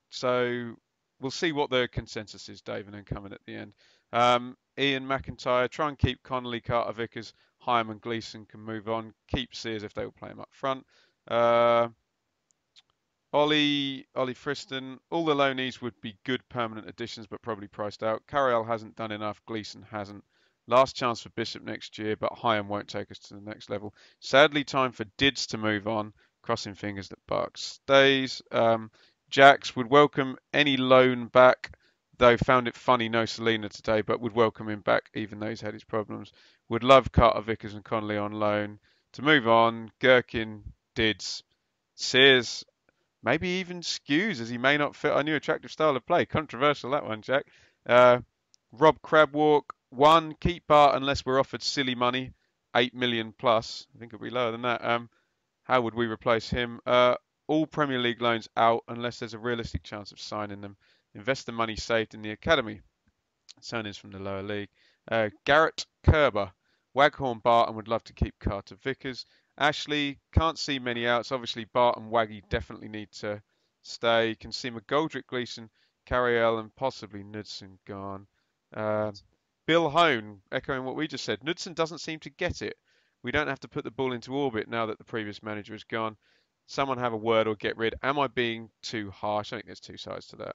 So we'll see what the consensus is, Dave, and then coming at the end. Ian McIntyre, try and keep Connolly, Carter, Vickers, Hyam and Gleeson can move on. Keep Sears if they will play him up front. Ollie Friston, all the loanees would be good permanent additions, but probably priced out. Carriel hasn't done enough. Gleeson hasn't. Last chance for Bishop next year, but Hyam won't take us to the next level. Sadly, time for Dids to move on. Crossing fingers that Barks stays. Jax would welcome any loan back, though found it funny no Selena today, but would welcome him back even though he's had his problems. Would love Carter, Vickers and Connolly on loan. To move on, Gherkin, Dids, Sears, maybe even Skews, as he may not fit our new attractive style of play. Controversial, that one, Jack. Rob Crabwalk, 1, keep Bart unless we're offered silly money, 8 million plus. I think it'll be lower than that. How would we replace him? All Premier League loans out unless there's a realistic chance of signing them. Invest the money saved in the academy. Signings from the lower league. Garrett Kerber, Waghorn, Barton would love to keep Carter, Vickers. Ashley, can't see many outs. Obviously, Bart and Waggy definitely need to stay. Can see McGoldrick, Gleeson, Carriel, and possibly Knudsen gone. Bill Hone, echoing what we just said. Knudsen doesn't seem to get it. We don't have to put the ball into orbit now that the previous manager is gone. Someone have a word or get rid. Am I being too harsh? I think there's two sides to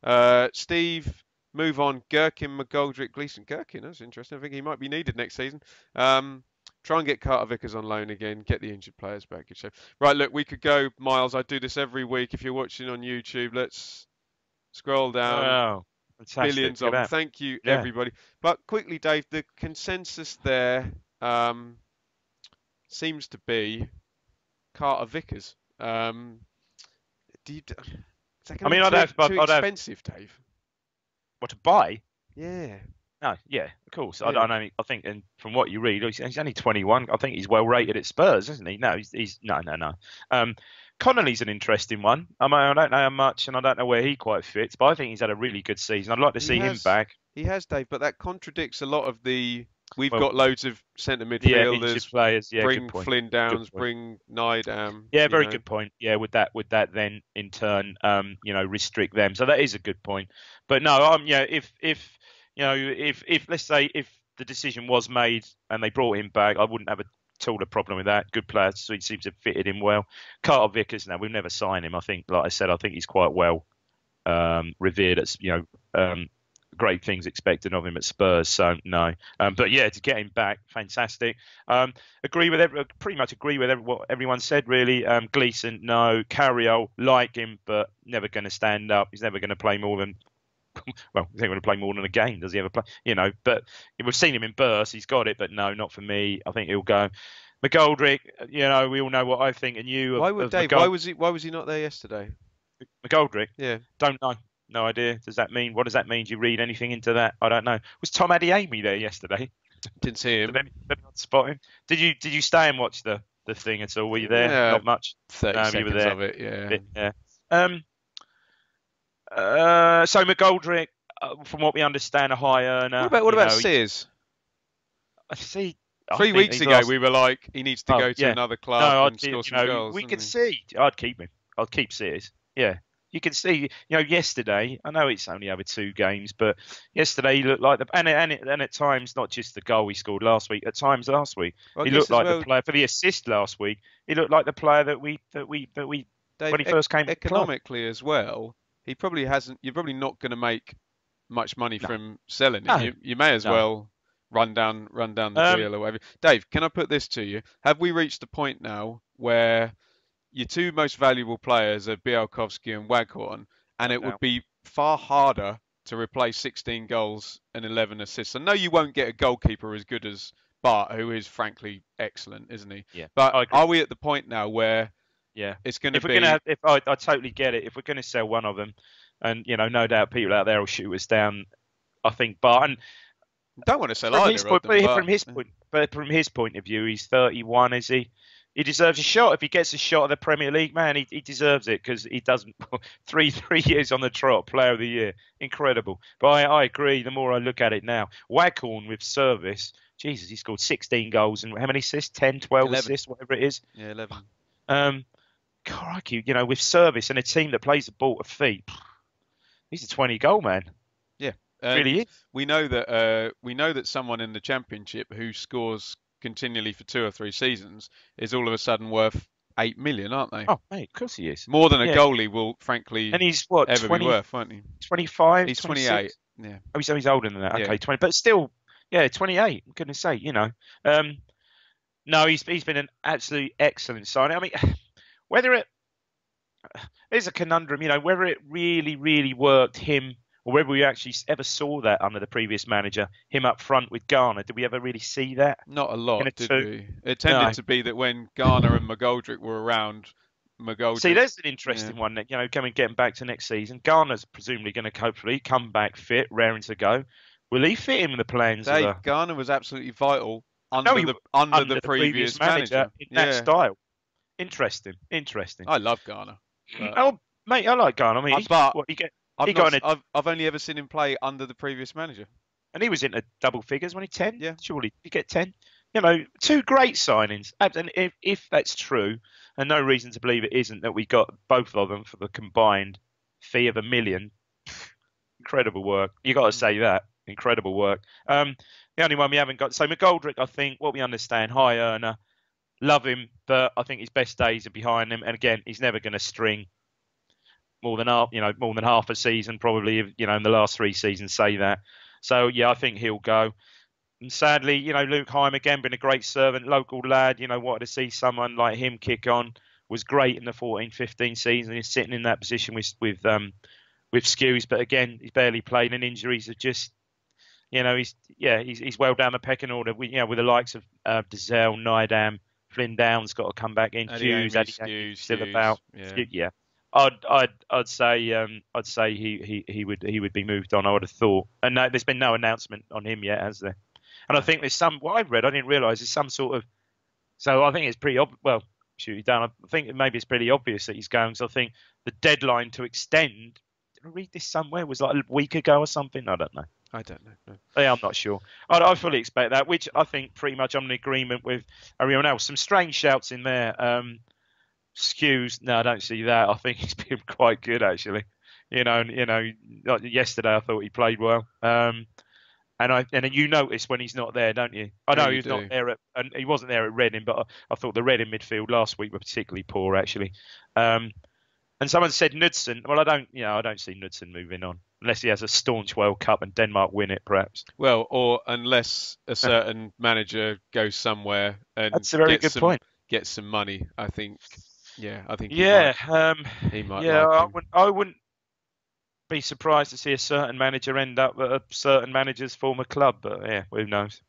that. Steve, move on. Gherkin, McGoldrick, Gleeson. Gherkin, that's interesting. I think he might be needed next season. Try and get Carter Vickers on loan again. Get the injured players back. Good show. Right, look, we could go miles. I do this every week. If you're watching on YouTube, let's scroll down. Wow. Fantastic. Billions of them. Thank you, everybody. But quickly, Dave, the consensus there seems to be Carter Vickers. Is that going to be too expensive, Dave? What, to buy? Yeah. No, yeah, of course. Yeah. I don't know. I think, and from what you read, he's only 21. I think he's well rated at Spurs, isn't he? No, he's no. Connolly's an interesting one. I mean, I don't know how much, and I don't know where he quite fits, but I think he's had a really good season. I'd like to see him back. He has, Dave, but that contradicts a lot of the. We've got loads of centre midfielders. Players. Yeah, bring Flynn Downs, bring Nydam. Yeah, very good point. Yeah, would that then in turn, restrict them? So that is a good point. But no, if let's say if the decision was made and they brought him back, I wouldn't have at all a problem with that. Good player, so he seems to have fitted him well. Carter Vickers, now we've never signed him. I think, like I said, I think he's quite well revered. It's great things expected of him at Spurs. So no, but yeah, to get him back, fantastic. Pretty much agree with what everyone said. Really, Gleeson, no. Carriel, like him, but never going to stand up. He's never going to play more than. Well, he's not going to play more than a game. Does he ever play? But we've seen him in bursts. He's got it, but no, not for me. I think he'll go. McGoldrick, we all know what I think, and you. Why would Dave? Why was he not there yesterday? McGoldrick. Yeah. Don't know. No idea. What does that mean? Do you read anything into that? I don't know. Was Tom Adeyemi there yesterday? Didn't see him. Did anyone spot him? Did you stay and watch the thing at all? Were you there? Yeah, not much. 30 seconds you were there. of it. Yeah. Yeah. So McGoldrick, from what we understand, a high earner. What about Sears? I see. 3 weeks ago, we were like, he needs to go to another club and score some goals. We could see. I'd keep him. I'd keep Sears. Yeah. You can see, yesterday. I know it's only over 2 games, but yesterday he looked like and at times not just the goal he scored last week. At times last week, he looked like the player for the assist last week. He looked like the player that we Dave, when he first came. Economically as well, he probably hasn't. You're probably not going to make much money from selling him. You may as well run down the deal or whatever. Dave, can I put this to you? Have we reached the point now where your 2 most valuable players are Bielkowski and Waghorn, and it would be far harder to replace 16 goals and 11 assists. I know you won't get a goalkeeper as good as Bart, who is frankly excellent, isn't he? Yeah, But I agree. are we at the point now where it's going to be? If I totally get it. If we're going to sell one of them, and no doubt people out there will shoot us down. I think Bart, and don't want to sell either of them. But from his point of view, he's 31, is he? He deserves a shot. If he gets a shot at the Premier League, man, he deserves it because he doesn't. three years on the trot, Player of the Year, incredible. But I agree. The more I look at it now, Waghorn with service, Jesus, he scored 16 goals and how many assists? 10, 12 11. assists, whatever it is. Yeah, 11. Crikey, with service and a team that plays the ball to feet, he's a 20 goal man. Yeah, really is. We know that someone in the Championship who scores continually for 2 or 3 seasons is all of a sudden worth 8 million, aren't they? Oh, mate, of course he is. More than a goalie will, frankly, and he's what, ever 20, be worth, won't he? 25. He's 26? 28. Yeah. Oh, he's older than that. Yeah. Okay, 20, but still, 28. I'm gonna say, no, he's been an absolutely excellent signing. I mean, whether there's a conundrum, whether it really, really worked him. Or whether we actually ever saw that under the previous manager, him up front with Garner. Did we ever really see that? Not a lot, did we? It tended to be that when Garner and McGoldrick were around, See, there's an interesting one that, getting back to next season. Garner's presumably going to hopefully come back fit, raring to go. Will he fit in with the plans? Garner was absolutely vital under the previous manager in that style. Interesting. I love Garner. Oh, mate, I like Garner. I mean, I've only ever seen him play under the previous manager. And he was into double figures when he 10. Yeah. Surely he get 10. 2 great signings. And if that's true, and no reason to believe it isn't, that we got both of them for the combined fee of $1 million. Incredible work. You got to say that. Incredible work. The only one we haven't got. So McGoldrick, I think, what we understand, high earner. Love him, but I think his best days are behind him. And again, he's never going to string more than half a season, probably, in the last 3 seasons, say that. So, yeah, I think he'll go. And sadly, Luke Heim, again, been a great servant, local lad, wanted to see someone like him kick on, was great in the 14-15 season. He's sitting in that position with Skews, but again, he's barely played, and injuries have just, he's well down the pecking order, with the likes of Dazelle, Nydam, Flynn Downs got to come back in, Hughes, still about. Yeah. I'd say he would be moved on. I would have thought, and no, there's been no announcement on him yet, has there? And I think there's what I've read, I didn't realise there's some sort of. So I think it's pretty well, shoot you down. I think maybe it's pretty obvious that he's going. So I think the deadline to extend. Did I read this somewhere? Was like a week ago or something? I don't know. No. Yeah, I'm not sure. I fully expect that, which I think pretty much I'm in agreement with everyone else. Some strange shouts in there. Skews, no, I don't see that. I think he's been quite good actually. Yesterday I thought he played well. And you notice when he's not there, don't you? I know he's not there and he wasn't there at Reading, but I thought the Reading midfield last week were particularly poor actually. And someone said Knudsen. Well, I don't see Knudsen moving on unless he has a staunch World Cup and Denmark win it, perhaps. Well, or unless a certain manager goes somewhere and that's a very good point. Get some money, I think. Yeah, I think. He might. Yeah, I wouldn't be surprised to see a certain manager end up at a certain manager's former club, but yeah, who knows?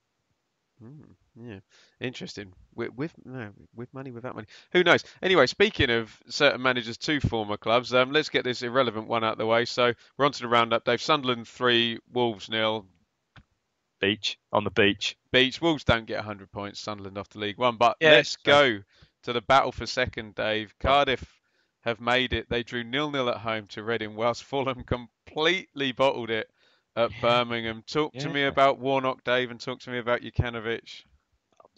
Yeah, interesting. With money, without money, who knows? Anyway, speaking of certain managers to former clubs, let's get this irrelevant one out of the way. So we're on to the roundup. Dave, Sunderland 3, Wolves 0. On the beach. Wolves don't get 100 points. Sunderland off the League One, but let's go to the battle for second, Dave. Cardiff have made it. They drew 0-0 at home to Reading, whilst Fulham completely bottled it at Birmingham. Talk to me about Warnock, Dave, and talk to me about Jukanovic.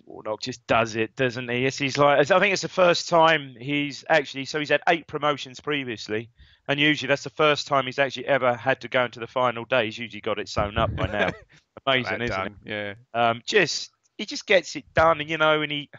Warnock just does it, doesn't he? He's like, I think it's the first time he's had 8 promotions previously, and usually that's the first time he's actually ever had to go into the final day. He's usually got it sewn up by now. Amazing, isn't it? Yeah. He just gets it done, and he.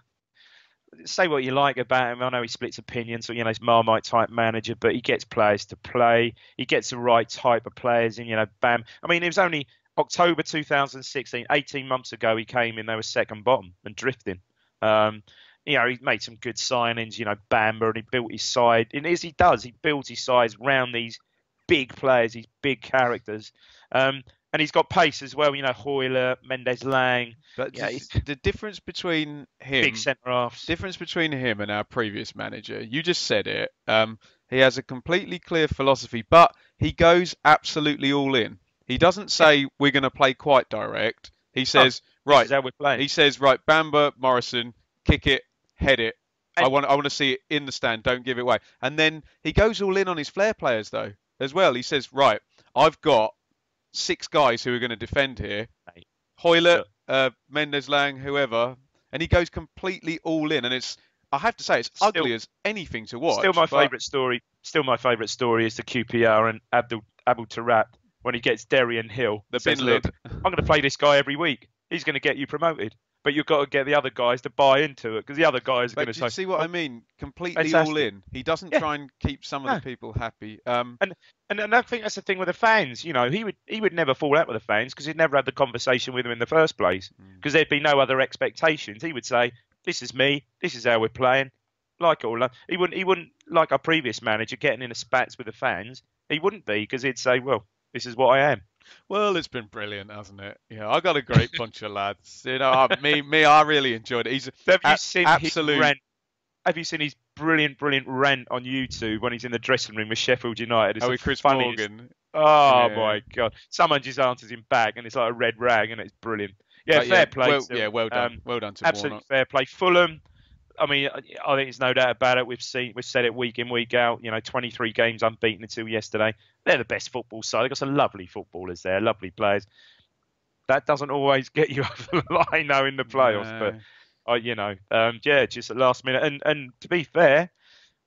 Say what you like about him. I know he splits opinions, so he's Marmite type manager, but he gets players to play. He gets the right type of players in. Bam. I mean, it was only October 2016, 18 months ago. He came in. They were second bottom and drifting. He made some good signings. Bamber, and he built his side. And as he does, he builds his sides around these big players, these big characters. And he's got pace as well. Hoyler, Mendes-Lang. But Yeah, he's the difference between big him, centre halves. difference between him and our previous manager, you just said it. He has a completely clear philosophy, but he goes absolutely all in. He doesn't say we're going to play quite direct. He says, This right. is how we're playing. He says, right, Bamba, Morrison, kick it, head it. I And- want to see it in the stand. Don't give it away. And then he goes all in on his flair players though as well. He says, right, I've got 6 guys who are going to defend here. Mate, Hoylett, look. Mendes-Lang, whoever, and he goes completely all in. And I have to say, it's ugly as anything to watch. Still my favourite story. Still my favourite story is the QPR and Abdul Tarat when he gets Derry Hill. The Says, bin look, lid. I'm going to play this guy every week. He's going to get you promoted. But you've got to get the other guys to buy into it because the other guys are going to say. Do you see what I mean? Completely fantastic. all in. He doesn't try and keep some of the people happy. And I think that's the thing with the fans. He would never fall out with the fans because he'd never had the conversation with them in the first place because there'd be no other expectations. He would say, "This is me. This is how we're playing." Like all that. He wouldn't like our previous manager getting in a spats with the fans. He wouldn't be because he'd say, "Well, this is what I am." Well, it's been brilliant, hasn't it? Yeah, I got a great bunch of lads. I really enjoyed it. He's Have you seen absolute. his rant? Have you seen his brilliant rant on YouTube when he's in the dressing room with Sheffield United? It's with Chris funniest. Morgan. Oh Yeah. my God! Someone just answers him back, and it's like a red rag, and it's brilliant. Yeah, fair play. Well done. Well done to absolutely Warnock. fair play. Fulham. I mean, I think there's no doubt about it. We've said it week in, week out. 23 games unbeaten until yesterday. They're the best football side. They've got some lovely footballers there, lovely players. That doesn't always get you over the line, though, in the playoffs. No. But just at last minute. And to be fair,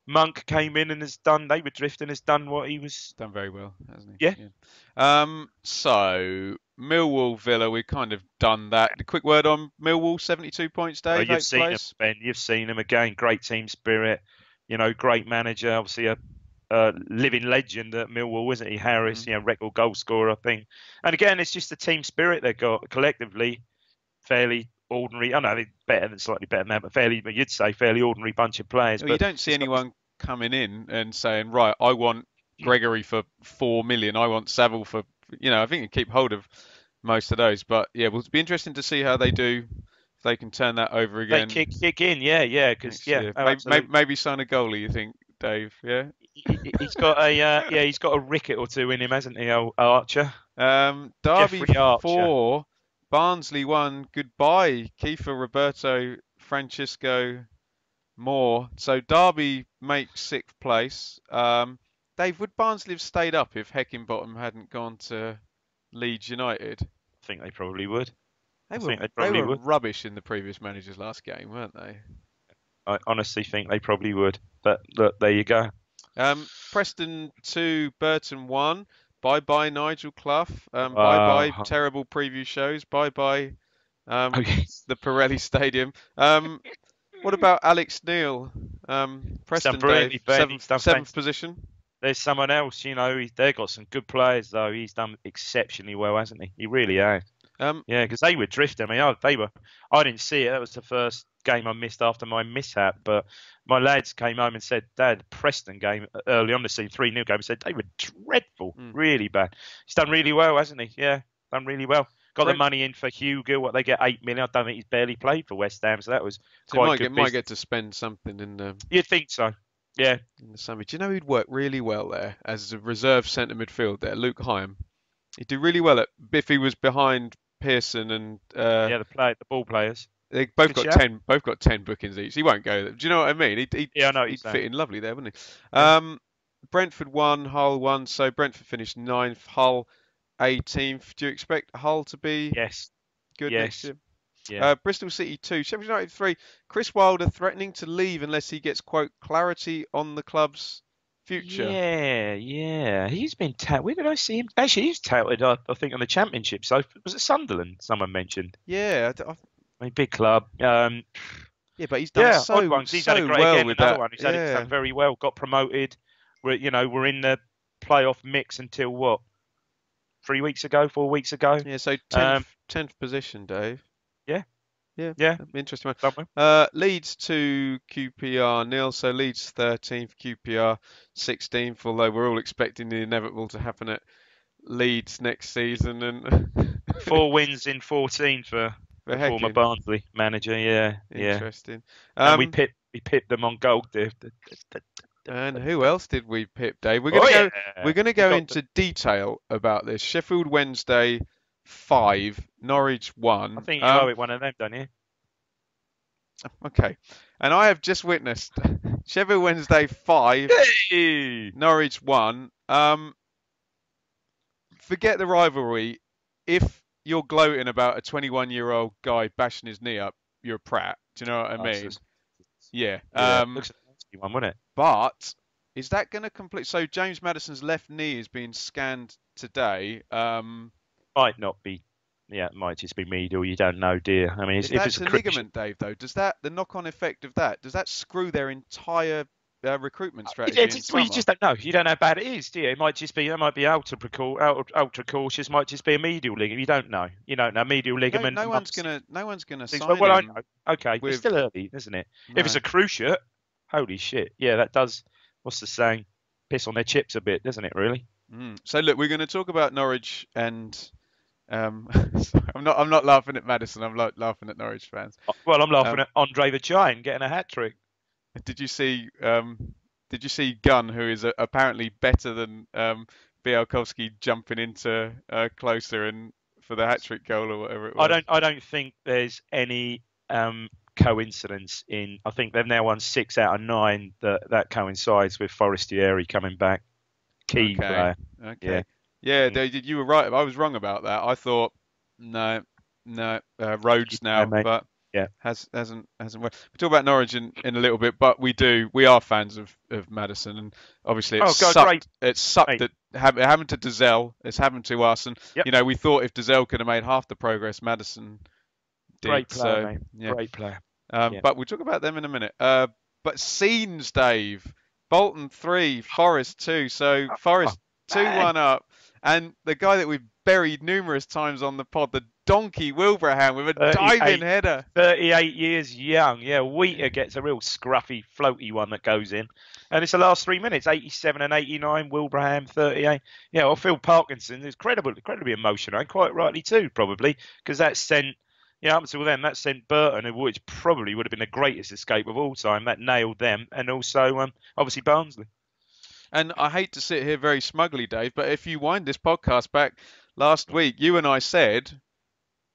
Monk came in and they were drifting, has done what he was. Done very well, hasn't he? Yeah. So Millwall, Villa, we've kind of done that. A quick word on Millwall, 72 points, Dave. You've seen him, Ben. You've seen him again. Great team spirit. Great manager. Obviously a living legend at Millwall, isn't he? Harris, record goal scorer, I think. And again, it's just the team spirit they've got collectively. Fairly ordinary. I know they're slightly better than that, but you'd say fairly ordinary bunch of players. Well, but you don't see anyone coming in and saying, right, I want Gregory for 4 million. I want Saville for, I think you keep hold of most of those. But yeah, it'll be interesting to see how they do. If they can turn that over again. They kick in, yeah, because maybe sign a goalie. You think, Dave? Yeah. He's got a ricket or two in him, hasn't he, Archer? Derby 4, Barnsley 1. Goodbye, Kiefer, Roberto, Francisco, Moore. So Derby makes 6th place. Dave, would Barnsley have stayed up if Heckingbottom hadn't gone to Leeds United? I think they probably would. They were rubbish in the previous manager's last game, weren't they? I honestly think they probably would. But look, there you go. Preston 2, Burton 1. Bye-bye, Nigel Clough. Bye-bye, terrible preview shows. Bye-bye, the Pirelli Stadium. What about Alex Neil? Preston, Dave, 7th position. There's someone else, they've got some good players, though. He's done exceptionally well, hasn't he? He really has. Because they were drifting. I mean, I didn't see it. That was the first game I missed after my mishap. But my lads came home and said, Dad, Preston game early on the season, 3-0 game, said they were dreadful, really bad. He's done really well, hasn't he? Yeah, done really well. Got the money in for Hugo. What they get, 8 million. I don't think he's barely played for West Ham, so that was quite good. Might get to spend something in the. You'd think so. Yeah. In the summer. Do you know who'd work really well there as a reserve centre midfield there? Luke Hyam. He'd do really well if he was behind Pearson and the ball players. They both got 10 bookings each. He won't go there. Do you know what I mean? He'd fit in lovely there, wouldn't he? Yeah. Brentford 1, Hull 1. So Brentford finished 9th, Hull 18th. Do you expect Hull to be good next year? Yeah. Bristol City 2, Sheffield United 3. Chris Wilder threatening to leave unless he gets, quote, clarity on the club's future. Yeah. He's been touted. Where did I see him? Actually, he's touted, I think, on the Championship. So was it Sunderland? Someone mentioned. Yeah. Big club. Yeah, but he's done so had a great, well again, with another that. One. He's done very well. Got promoted. We're in the playoff mix until what? 4 weeks ago. Yeah, so 10th position, Dave. Yeah. Yeah, Yeah, interesting done one. well. Leeds to QPR nil. So Leeds 13th, QPR 16th. Although we're all expecting the inevitable to happen at Leeds next season, and 4 wins in 14 for for the former Heckin. Barnsley manager. Yeah, yeah. Interesting. And we pipped them on gold. And who else did we pip, Dave? Oh We're yeah, gonna we go got the. into detail about this. Sheffield Wednesday 5, Norwich I 1. think you owe it one of them, don't you? Okay. And I have just witnessed Sheffield Wednesday 5, Hey! Norwich 1. Forget the rivalry. If you're gloating about a 21-year-old guy bashing his knee up, you're a prat. Do you know what I Oh, mean? Yeah. yeah, looks like a nasty one, wouldn't it? But is that going to complete? So James Maddison's left knee is being scanned today. Might not be. Yeah, it might just be medial. You don't know, dear. I mean, If if it's that's a a cruciate, ligament, Dave, though, does that the knock-on effect of that does that screw their entire recruitment strategy in well, you summer? just don't know. You don't know how bad it is, do you? It might just be. It might be ultra cautious. Might just be a medial ligament. You don't know. You don't know. Medial No, ligament amongst no one's gonna things. sign Well, I him know. Okay, it's with still early, isn't it? If it's no. a cruciate, holy shit. Yeah, that does. What's the saying? Piss on their chips a bit, doesn't it? Really? So look, we're going to talk about Norwich and sorry, I'm not laughing at Madison. I'm laughing at Norwich fans. Well, I'm laughing Um, at Andre the Giant getting a hat trick. did you see did you see Gunn, who is apparently better than Bialkowski, jumping into closer and for the hat trick goal or whatever it was? I don't think there's any coincidence in. I think they've now won 6 out of 9 that coincides with Forestieri coming back. Key Okay, player. Yeah. okay, yeah, Mm. you were right. I was wrong about that. I thought no, no, Rhodes Yeah, now, mate. but Yeah. hasn't worked. We'll talk about Norwich in a little bit, but we are fans of Madison, and obviously Oh, God, great, it sucked mate. that it happened to Dazelle, it's happened to us, and Yep. we thought if Dazelle could have made half the progress Madison did, Great player, so mate. yeah. Great player. Yeah. But we'll talk about them in a minute. But scenes, Dave. Bolton 3, Forest 2. So Oh, Forest man. 2-1 up. And the guy that we've buried numerous times on the pod, the donkey Wilbraham with a diving 38, header. 38 years young. Yeah, Wheater gets a real scruffy, floaty one that goes in. And it's the last 3 minutes, 87 and 89, Wilbraham 38. Yeah, well, Phil Parkinson is incredibly emotional, and quite rightly too, probably, because that sent, up until then, that sent Burton, which probably would have been the greatest escape of all time, that nailed them, and also, obviously, Barnsley. And I hate to sit here very smugly, Dave, but if you wind this podcast back last week, you and I said,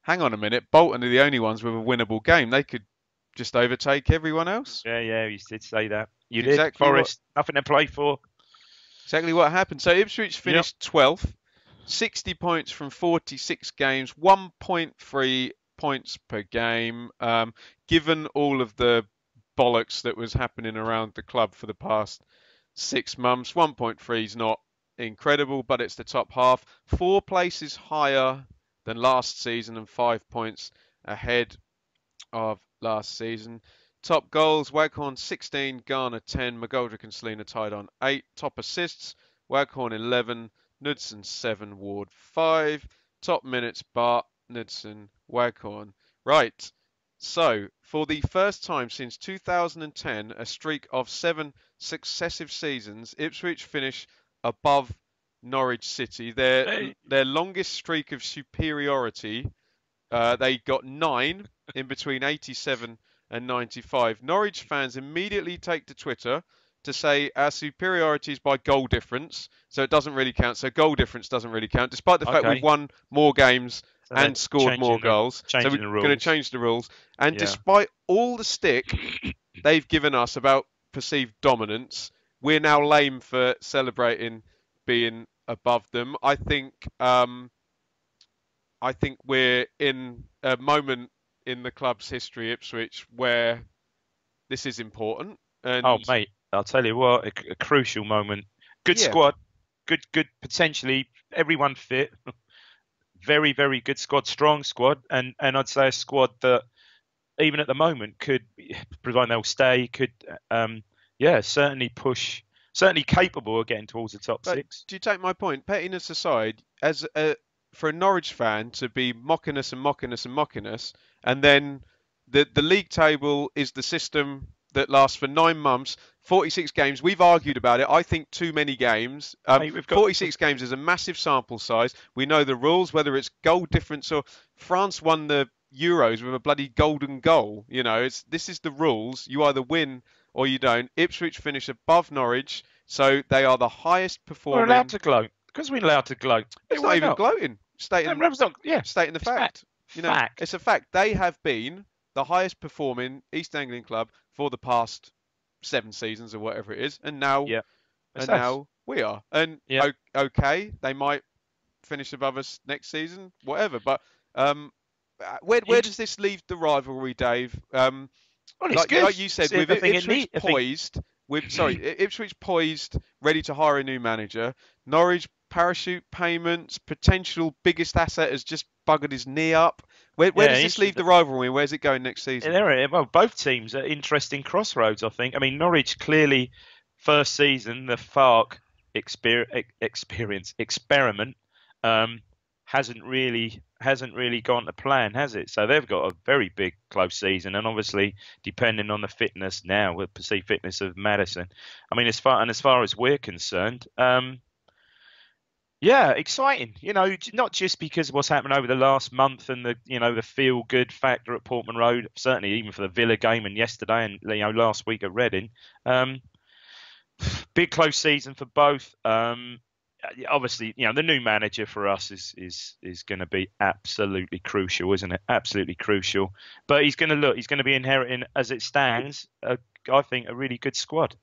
hang on a minute, Bolton are the only ones with a winnable game. They could just overtake everyone else. Yeah, you did say that. You did. Exactly Forest, nothing to play for. Exactly what happened. So Ipswich finished 12th, 60 points from 46 games, 1.3 points per game. Given all of the bollocks that was happening around the club for the past 6 months, 1.3 is not incredible, but it's the top half. 4 places higher than last season and 5 points ahead of last season. Top goals, Waghorn 16, Garner 10, McGoldrick and Selina tied on 8. Top assists, Waghorn 11, Knudsen 7, Ward 5. Top minutes, Bart, Knudsen, Waghorn. Right, so for the first time since 2010, a streak of 7 successive seasons, Ipswich finish above Norwich City. Their longest streak of superiority, they got 9 in between 87 and 95. Norwich fans immediately take to Twitter to say our superiority is by goal difference, so it doesn't really count. So goal difference doesn't really count, despite the fact we've won more games So they're and scored more goals. So we're changing the going to rules. change the rules. And Yeah. despite all the stick they've given us about perceived dominance, we're now lame for celebrating being above them. I think we're in a moment in the club's history, Ipswich, where this is important. Oh, And mate, I'll tell you what, a crucial moment. Good yeah, squad, good potentially everyone fit. Very, very good squad, strong squad, and I'd say a squad that even at the moment could, providing they'll stay, could certainly push, certainly capable of getting towards the top but 6. do you take my point? Pettiness aside, for a Norwich fan to be mocking us and mocking us and mocking us, and then the league table is the system that lasts for 9 months, 46 games. We've argued about it. I think too many games. Mate, we've got 46 games is a massive sample size. We know the rules, whether it's goal difference or France won the Euros with a bloody golden goal. You know, this is the rules. You either win or you don't. Ipswich finish above Norwich, so they are the highest we're allowed performing. to gloat because we're allowed to gloat. It's Why not even not? gloating. No, Ram's not. Yeah, Stating the it's fact. You know, fact. it's a fact. They have been the highest performing East Anglian club for the past 7 seasons or whatever it is, and now Yeah, it's and us. now we are. And Yeah. okay, they might finish above us next season, whatever. But where does this leave the rivalry, Dave? Well, it's Like good. you said, See, with I think Ipswich poised, Ipswich poised, ready to hire a new manager. Norwich parachute payments, potential biggest asset has just buggered his knee up. Where does this leave the rivalry? Where's it going next season? Well, both teams are interesting crossroads, I think. I mean, Norwich clearly first season the Fark experiment hasn't really gone to plan, has it? So they've got a very big close season, and obviously depending on the fitness now, with perceived fitness of Madison. I mean, as far as we're concerned, yeah, exciting. You know, not just because of what's happened over the last month and the feel good factor at Portman Road, certainly even for the Villa game and yesterday and last week at Reading. Big close season for both. Obviously, the new manager for us is going to be absolutely crucial, isn't it? Absolutely crucial. But he's going to be inheriting, as it stands, I think, a really good squad.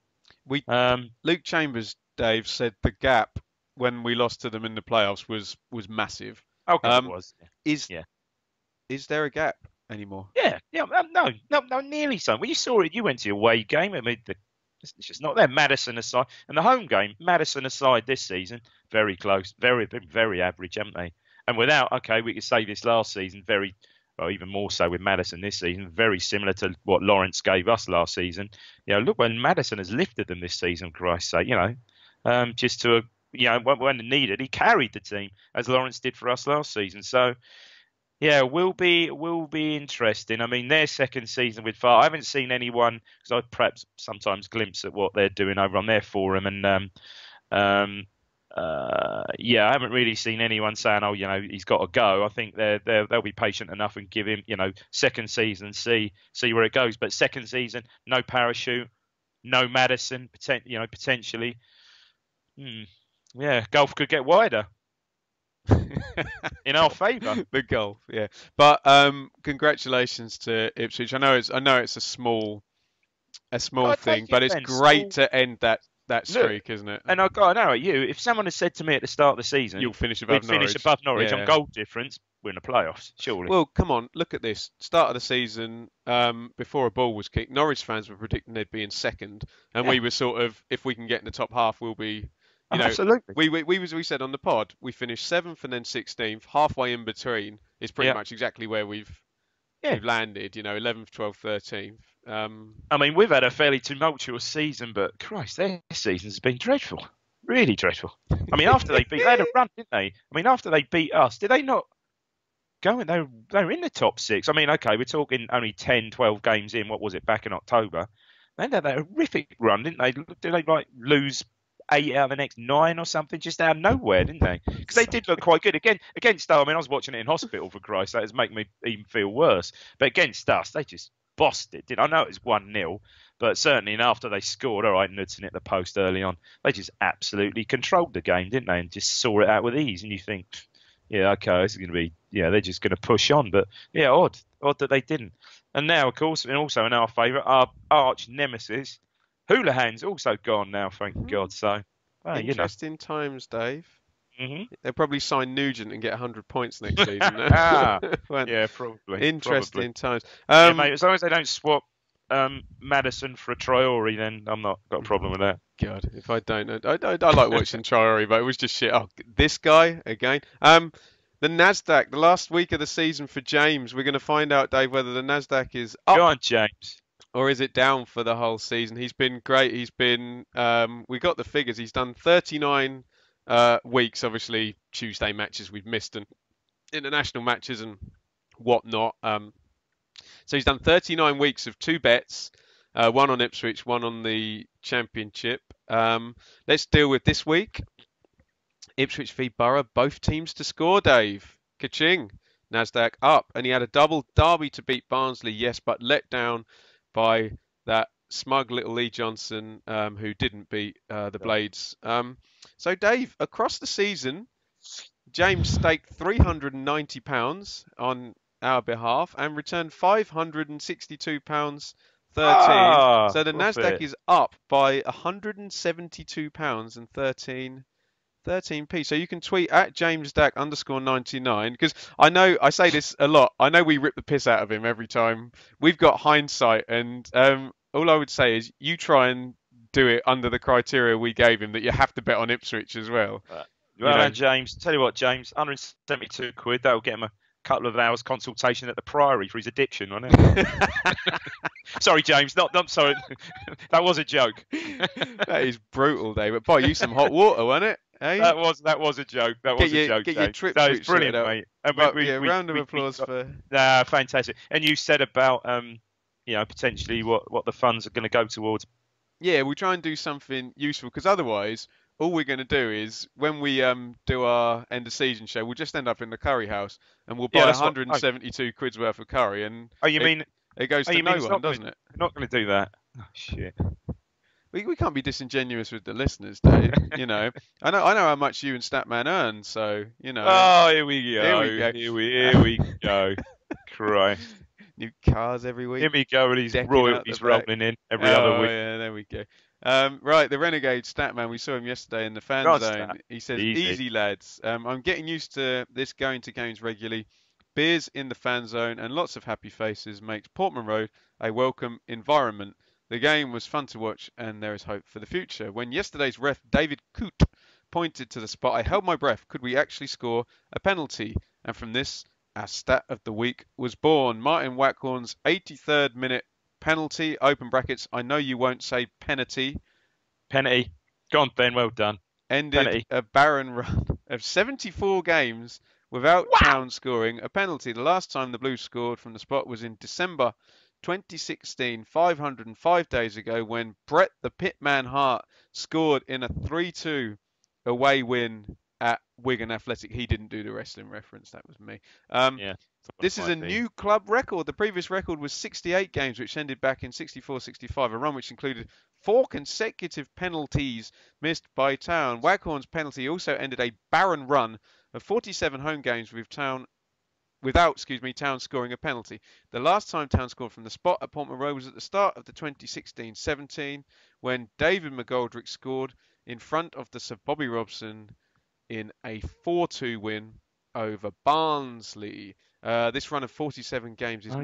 Luke Chambers, Dave, said the gap when we lost to them in the playoffs was massive. Okay, it was. Yeah. Is there a gap anymore? Yeah. No, nearly so. Well, you saw it. You went to your away game. I mean, it's just not there. Madison aside, and the home game, Madison aside this season, very close, very average, haven't they? And we could say this last season, even more so with Madison this season, very similar to what Lawrence gave us last season. Look when Madison has lifted them this season, for Christ's sake, just to when needed, he carried the team as Lawrence did for us last season. So, yeah, will be interesting. I mean, their second season with Far, I haven't seen anyone because I perhaps sometimes glimpse at what they're doing over on their forum, and I haven't really seen anyone saying, "Oh, he's got to go." I think they'll be patient enough and give him, second season, see where it goes. But second season, no parachute, no Madison, potentially. Yeah, golf could get wider in our favour. The golf, yeah. But congratulations to Ipswich. I know it's a small thing, but it's great to end that streak, isn't it? And I know at you, if someone had said to me at the start of the season, you'll finish above Norwich yeah. on goal difference, we're in the playoffs, surely. Well, come on, look at this. Start of the season, before a ball was kicked, Norwich fans were predicting they'd be in second, and we were sort of, if we can get in the top half, we'll be. Absolutely. We said on the pod, we finished 7th and then 16th, halfway in between is pretty much exactly where we've landed. 11th, 12th, 13th. I mean, we've had a fairly tumultuous season, but Christ, their season's been dreadful, really dreadful. I mean, after they had a run, didn't they? I mean, after they beat us, did they not go in? They were in the top 6. I mean, okay, we're talking only 10, 12 games in. What was it back in October? They had that horrific run, didn't they? Did they lose 8 out of the next 9 or something, just out of nowhere, didn't they? Because they did look quite good against us. I mean, I was watching it in hospital, for Christ, that is making me even feel worse. But against us, they just bossed it. I know it was 1-0, but certainly after they scored, all right, Knudsen at the post early on, they just absolutely controlled the game, didn't they? And just saw it out with ease. And you think, yeah, okay, this is going to be, they're just going to push on. But yeah, odd that they didn't. And now, of course, and also in our favour, our arch nemesis, Houlihan's also gone now, thank God. So, interesting times, Dave. Mm-hmm. They'll probably sign Nugent and get 100 points next season. Yeah, probably. Interesting times. Yeah, mate, as long as they don't swap Madison for a Traore, then I'm not got a problem with that. God, if I don't know, I like watching Traore, but it was just shit. Oh, this guy again. The Nasdaq, the last week of the season for James. We're going to find out, Dave, whether the Nasdaq is up. Go on, James. Or is it down for the whole season? He's been great. He's been, we got the figures. He's done 39 weeks, obviously Tuesday matches we've missed and international matches and whatnot. So he's done 39 weeks of 2 bets, one on Ipswich, one on the Championship. Let's deal with this week. Ipswich v Boro, both teams to score, Dave. Ka-ching. Nasdaq up. And he had a double derby to beat Barnsley, yes, but let down by that smug little Lee Johnson, who didn't beat the Blades. So, Dave, across the season, James staked £390 on our behalf and returned £562.13. So the Nasdaq is up by £172.13. 13p. So you can tweet at JamesDack_99, because I know I say this a lot. I know we rip the piss out of him every time. We've got hindsight, and all I would say is you try and do it under the criteria we gave him, that you have to bet on Ipswich as well. Well, James, tell you what, James, £172, that'll get him a couple of hours consultation at the Priory for his addiction, wasn't it? Sorry, James, not sorry. That was a joke. That is brutal, Dave. But buy you some hot water, wasn't it? Hey? That was a joke. That was a joke. Get your trip. That was brilliant, mate. And round of applause for. Fantastic. And you said about potentially what the funds are going to go towards. Yeah, we'll try and do something useful, because otherwise, all we're going to do is, when we do our end of season show, we'll just end up in the curry house, and we'll buy 172 quid's worth of curry, and it goes to no one, doesn't it? We're not going to do that. Oh, shit. We can't be disingenuous with the listeners, Dave. I know how much you and Statman earn, so Oh, here we go. Here we go. Christ. New cars every week. Here we go with these royalties rolling in every other week. Yeah, there we go. Right, the Renegade Statman, we saw him yesterday in the fan zone. He says, easy lads. I'm getting used to this, going to games regularly. Beers in the fan zone and lots of happy faces makes Portman Road a welcome environment. The game was fun to watch, and there is hope for the future. When yesterday's ref, David Coote, pointed to the spot, I held my breath. Could we actually score a penalty? And from this, our stat of the week was born. Martin Wackhorn's 83rd minute penalty, open brackets, I know you won't say penalty. Penalty. Go on, Ben, well done. Ended a barren run of 74 games without Town scoring a penalty. The last time the Blues scored from the spot was in December 2016, 505 days ago, when Brett the Pitman Hart scored in a 3-2 away win at Wigan Athletic. He didn't do the wrestling reference, that was me. This is a new club record. The previous record was 68 games, which ended back in 64-65, a run which included 4 consecutive penalties missed by Town. Waghorn's penalty also ended a barren run of 47 home games with without Town scoring a penalty. The last time Town scored from the spot at Portman Road was at the start of the 2016-17, when David McGoldrick scored in front of the Sir Bobby Robson in a 4-2 win over Barnsley. This run of 47 games is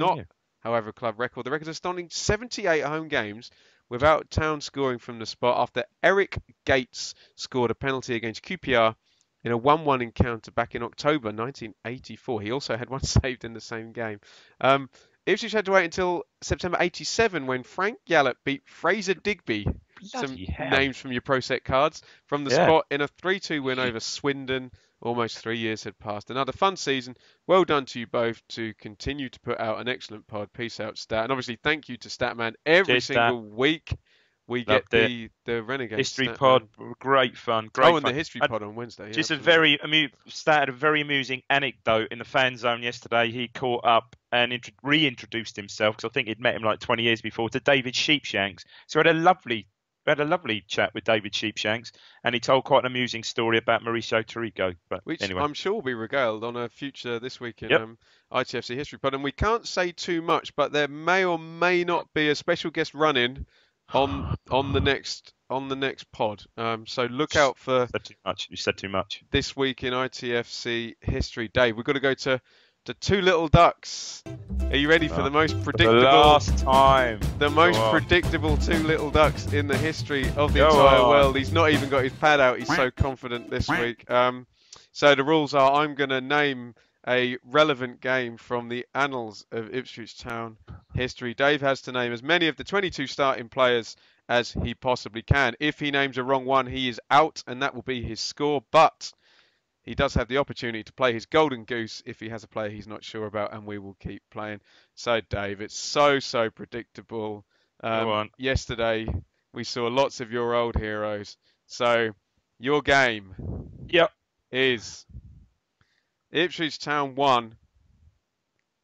however, a club record. The record is stunning 78 home games without Town scoring from the spot after Eric Gates scored a penalty against QPR in a 1-1 encounter back in October 1984. He also had one saved in the same game. Ipswich had to wait until September 87 when Frank Yallop beat Fraser Digby, names from your Pro Set cards, from the spot in a 3-2 win over Swindon. Almost 3 years had passed. Another fun season. Well done to you both to continue to put out an excellent pod. Peace out, Stat. And obviously thank you to Statman. Every single week we get the Renegade History Statman. pod. Great fun. The History pod on Wednesday. Just a very amusing anecdote in the fan zone yesterday. He caught up and reintroduced himself, because I think he'd met him like 20 years before, to David Sheepshanks. So we had a lovely chat with David Sheepshanks, and he told quite an amusing story about Mauricio Taricco. Which anyway, I'm sure will be regaled on a future This Week in ITFC History Pod. And we can't say too much, but there may or may not be a special guest run-in on the next pod. So look out for. You said too much. This Week in ITFC History. Dave, we've got to go to Two Little Ducks. Are you ready for the most predictable? The last time. The most predictable Two Little Ducks in the history of the entire world. He's not even got his pad out. He's so confident this week. So the rules are: I'm going to name a relevant game from the annals of Ipswich Town history. Dave has to name as many of the 22 starting players as he possibly can. If he names a wrong one, he is out, and that will be his score. But he does have the opportunity to play his golden goose if he has a player he's not sure about, and we will keep playing. So, Dave, it's so predictable. Go on. Yesterday, we saw lots of your old heroes. So, your game Yep. is Ipswich Town 1,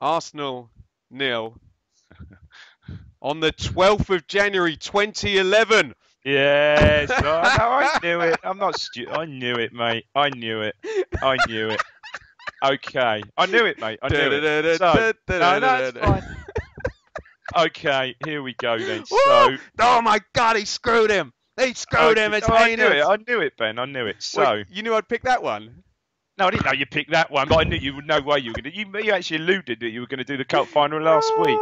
Arsenal 0 on the 12th of January 2011. Yes, I knew it. I'm not stupid. I knew it, mate. I knew it. Okay, I knew it, mate. I knew it. So, no, that's fine. Okay, here we go then. So, oh my God, he screwed him. He screwed him. It's heinous. I knew it, Ben. I knew it. So, wait, you knew I'd pick that one? No, I didn't know you picked that one, but I knew you would know why you were going to. You actually alluded that you were going to do the cup final last week.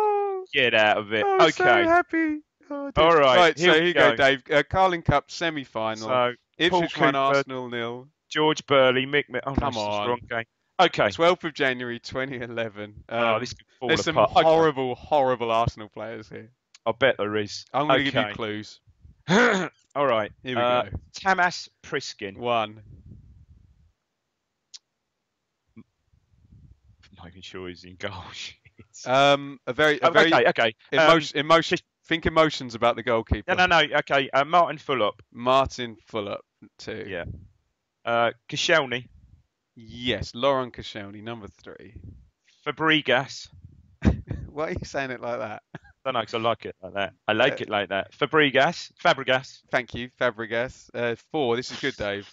Get out of it. I'm so Okay. happy. Oh, all right. Right, so here you go, Dave. Carling Cup semi-final. So, Ipswich 1, Arsenal 0. George Burley, Mick. Oh, come no, on. Wrong game. Okay. 12th of January 2011. This could fall there's apart. some horrible Arsenal players here. I bet there is. I'm going to give you clues. All right. Here we go. Tamas Priskin. 1. I'm not even sure he's in goal. Okay. Think emotions about the goalkeeper. No. Okay. Martin Fulop. Martin Fulop, 2. Yeah. Koscielny. Yes, Laurent Koscielny, number 3. Fabregas. Why are you saying it like that? I don't know, because I like it like that. I like it like that. Fabregas. Thank you, Fabregas. 4. This is good, Dave.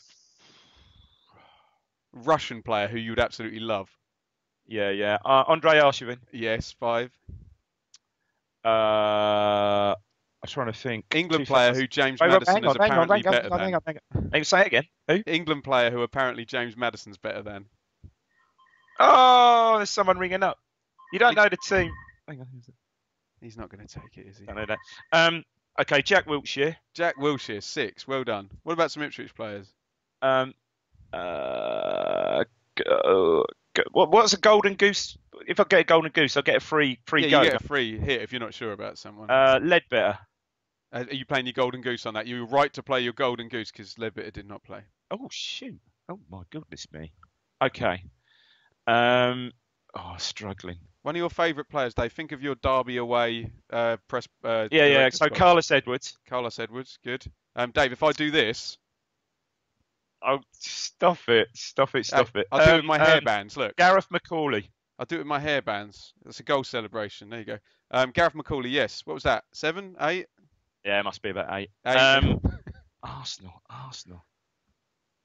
Russian player who you would absolutely love. Yeah. Andrei Arshavin. Yes, 5. I'm trying to think. England player who James Maddison is apparently better than. Hang on. Say it again. Who? England player who apparently James Maddison's better than. Oh, there's someone ringing up. You don't know the team. Hang on. He's not going to take it, is he? I know that. Okay, Jack Wilshere. Jack Wilshere, 6. Well done. What about some Ipswich players? What's a golden goose? If I get a golden goose, I'll get a free go. You get a free hit if you're not sure about someone. Ledbetter. Are you playing your golden goose on that? You were right to play your golden goose because Ledbetter did not play. Oh, shoot. Oh, my goodness me. Okay. Struggling. One of your favourite players, Dave. Think of your Derby away press. Yeah. So Carlos Edwards. Carlos Edwards, good. Dave, if I do this. Oh, stop it. I'll do it with my hairbands. Look. Gareth McCauley. I'll do it with my hairbands. That's a goal celebration. There you go. Gareth McCauley, yes. What was that? 7, 8? Yeah, it must be about 8. 8. Arsenal. I'm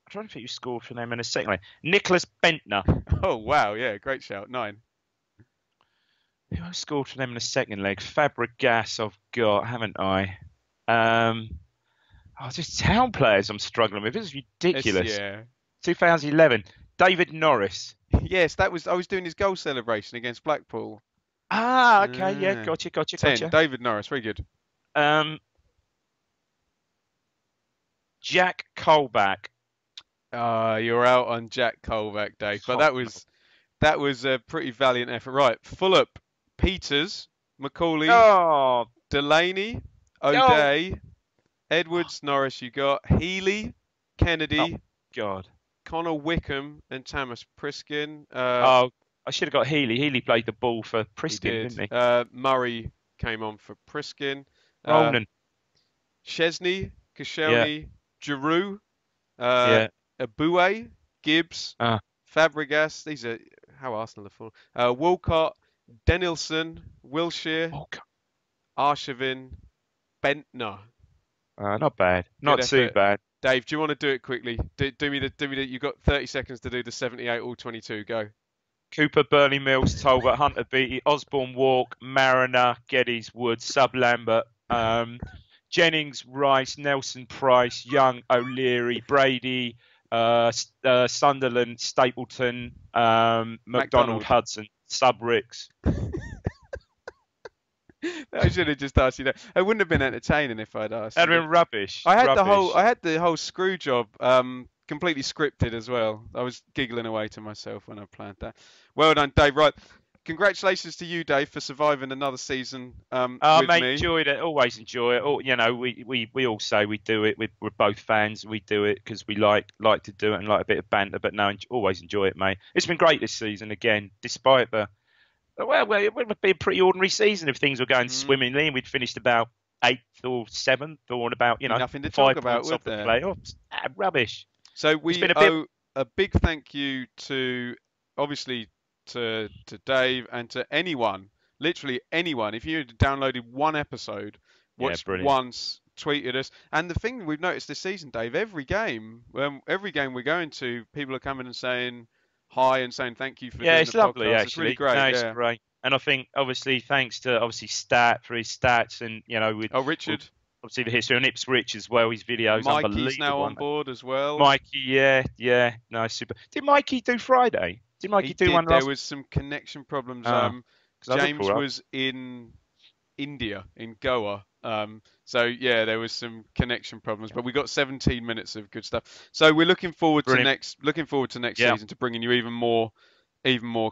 trying to think who scored for them in a second. Nicholas Bentner. Oh, wow. Yeah, great shout. 9. Who else scored for them in the second leg? Fabregas I've got, haven't I? Just town players I'm struggling with. This is ridiculous. 2011. David Norris. Yes, I was doing his goal celebration against Blackpool. Ah, okay. Yeah, gotcha. 10. David Norris, very good. Jack Colback. You're out on Jack Colback, Dave. But that was a pretty valiant effort. Right, Fulop, Peters, McCauley, Delaney, O'Day, Edwards, Norris. You got Healy, Kennedy, Connor Wickham, and Tamas Priskin. I should have got Healy. Healy played the ball for Priskin, didn't he? Murray came on for Priskin. Ronan. Chesney, Koscielny, Giroux, Aboué, Gibbs, Fabregas. These are how Arsenal are full. Walcott, Denilson, Wilshere, Arshavin, Bentner. Not bad. Not too bad. Dave, do you want to do it quickly? Do me the. You've got 30 seconds to do the 78 all 22. Go. Cooper, Burnley, Mills, Talbot, Hunter, Beattie, Osborne, Walk, Mariner, Geddes, Wood, Sub Lambert, Jennings, Rice, Nelson, Price, Young, O'Leary, Brady, Sunderland, Stapleton, McDonald, Hudson, Sub Ricks. I should have just asked you that. It wouldn't have been entertaining if I'd asked. That'd have been rubbish. I had the whole screw job completely scripted as well. I was giggling away to myself when I planned that. Well done, Dave. Right, congratulations to you, Dave, for surviving another season Oh, with mate, me. enjoyed it. Always enjoy it. You know, we all say we do it. We're both fans. We do it because we like to do it and like a bit of banter. But no, always enjoy it, mate. It's been great this season again, despite the it would be a pretty ordinary season if things were going swimmingly and we'd finished about 8th or 7th or on about nothing to 5 talk about, points off the there? playoffs. Rubbish. So we owe a big thank you to obviously to Dave and to anyone, literally anyone. If you had downloaded one episode, watched once, tweeted us, and the thing we've noticed this season, Dave, every game we're going to, people are coming and saying hi and saying thank you for doing it's the lovely, podcast. actually. It's really great. No, it's great. And I think obviously thanks to Stat for his stats and with Richard. Obviously the history on Ipswich as well, his videos. Mikey's now on board as well. Mikey, yeah, no, super. Did Mikey do Friday? Did Mikey do one last? There was some connection problems. James was in India, in Goa. So yeah, there was some connection problems, but we got 17 minutes of good stuff. So we're looking forward to next season to bringing you even more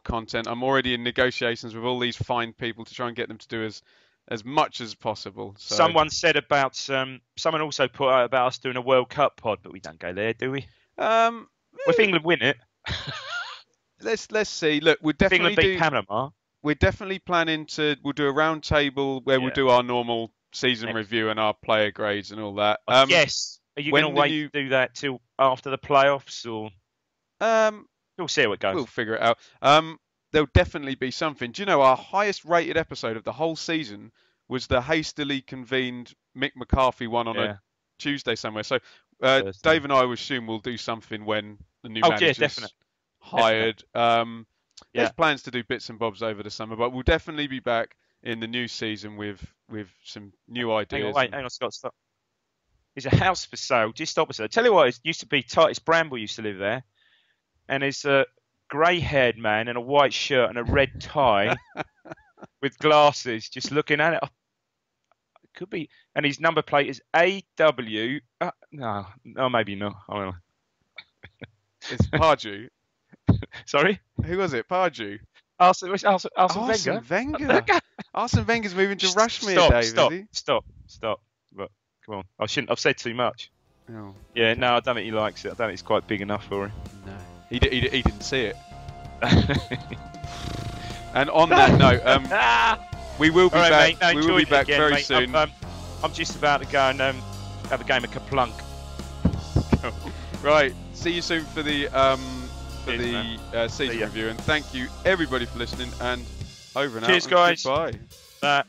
content. I'm already in negotiations with all these fine people to try and get them to do as much as possible. So. Someone said about someone also put out about us doing a World Cup pod, but we don't go there, do we? Well, if England win it, let's see. Look, we're definitely England beat Panama. We're definitely planning we'll do a round table where we'll do our normal season review and our player grades and all that. Yes. Are you going to wait to do that till after the playoffs, or? We'll see how it goes. We'll figure it out. There'll definitely be something. Do you know our highest rated episode of the whole season was the hastily convened Mick McCarthy one on a Tuesday somewhere. So Dave and I will assume we'll do something when the new manager's hired. There's plans to do bits and bobs over the summer, but we'll definitely be back in the new season with some new ideas. Hang on, Scott, stop. There's a house for sale just opposite. I tell you what, it used to be Titus Bramble used to live there, and it's a grey-haired man in a white shirt and a red tie with glasses, just looking at it. It could be, and his number plate is AW. No, maybe not. I don't know. It's Pardew. Sorry? Who was it? Pardew? Arsene Wenger. Arsene Wenger's moving to Rushmere, Dave. Stop. But come on. I've said too much. Oh. Yeah, no, I don't think he likes it. I don't think it's quite big enough for him. No. He didn't see it. And on that note, we will be back. Mate, no, we will be back again, very mate. soon. I'm just about to go and have a game of Kaplunk. Right. See you soon for the season review, and thank you everybody for listening. And over and Cheers, out. Guys. Goodbye.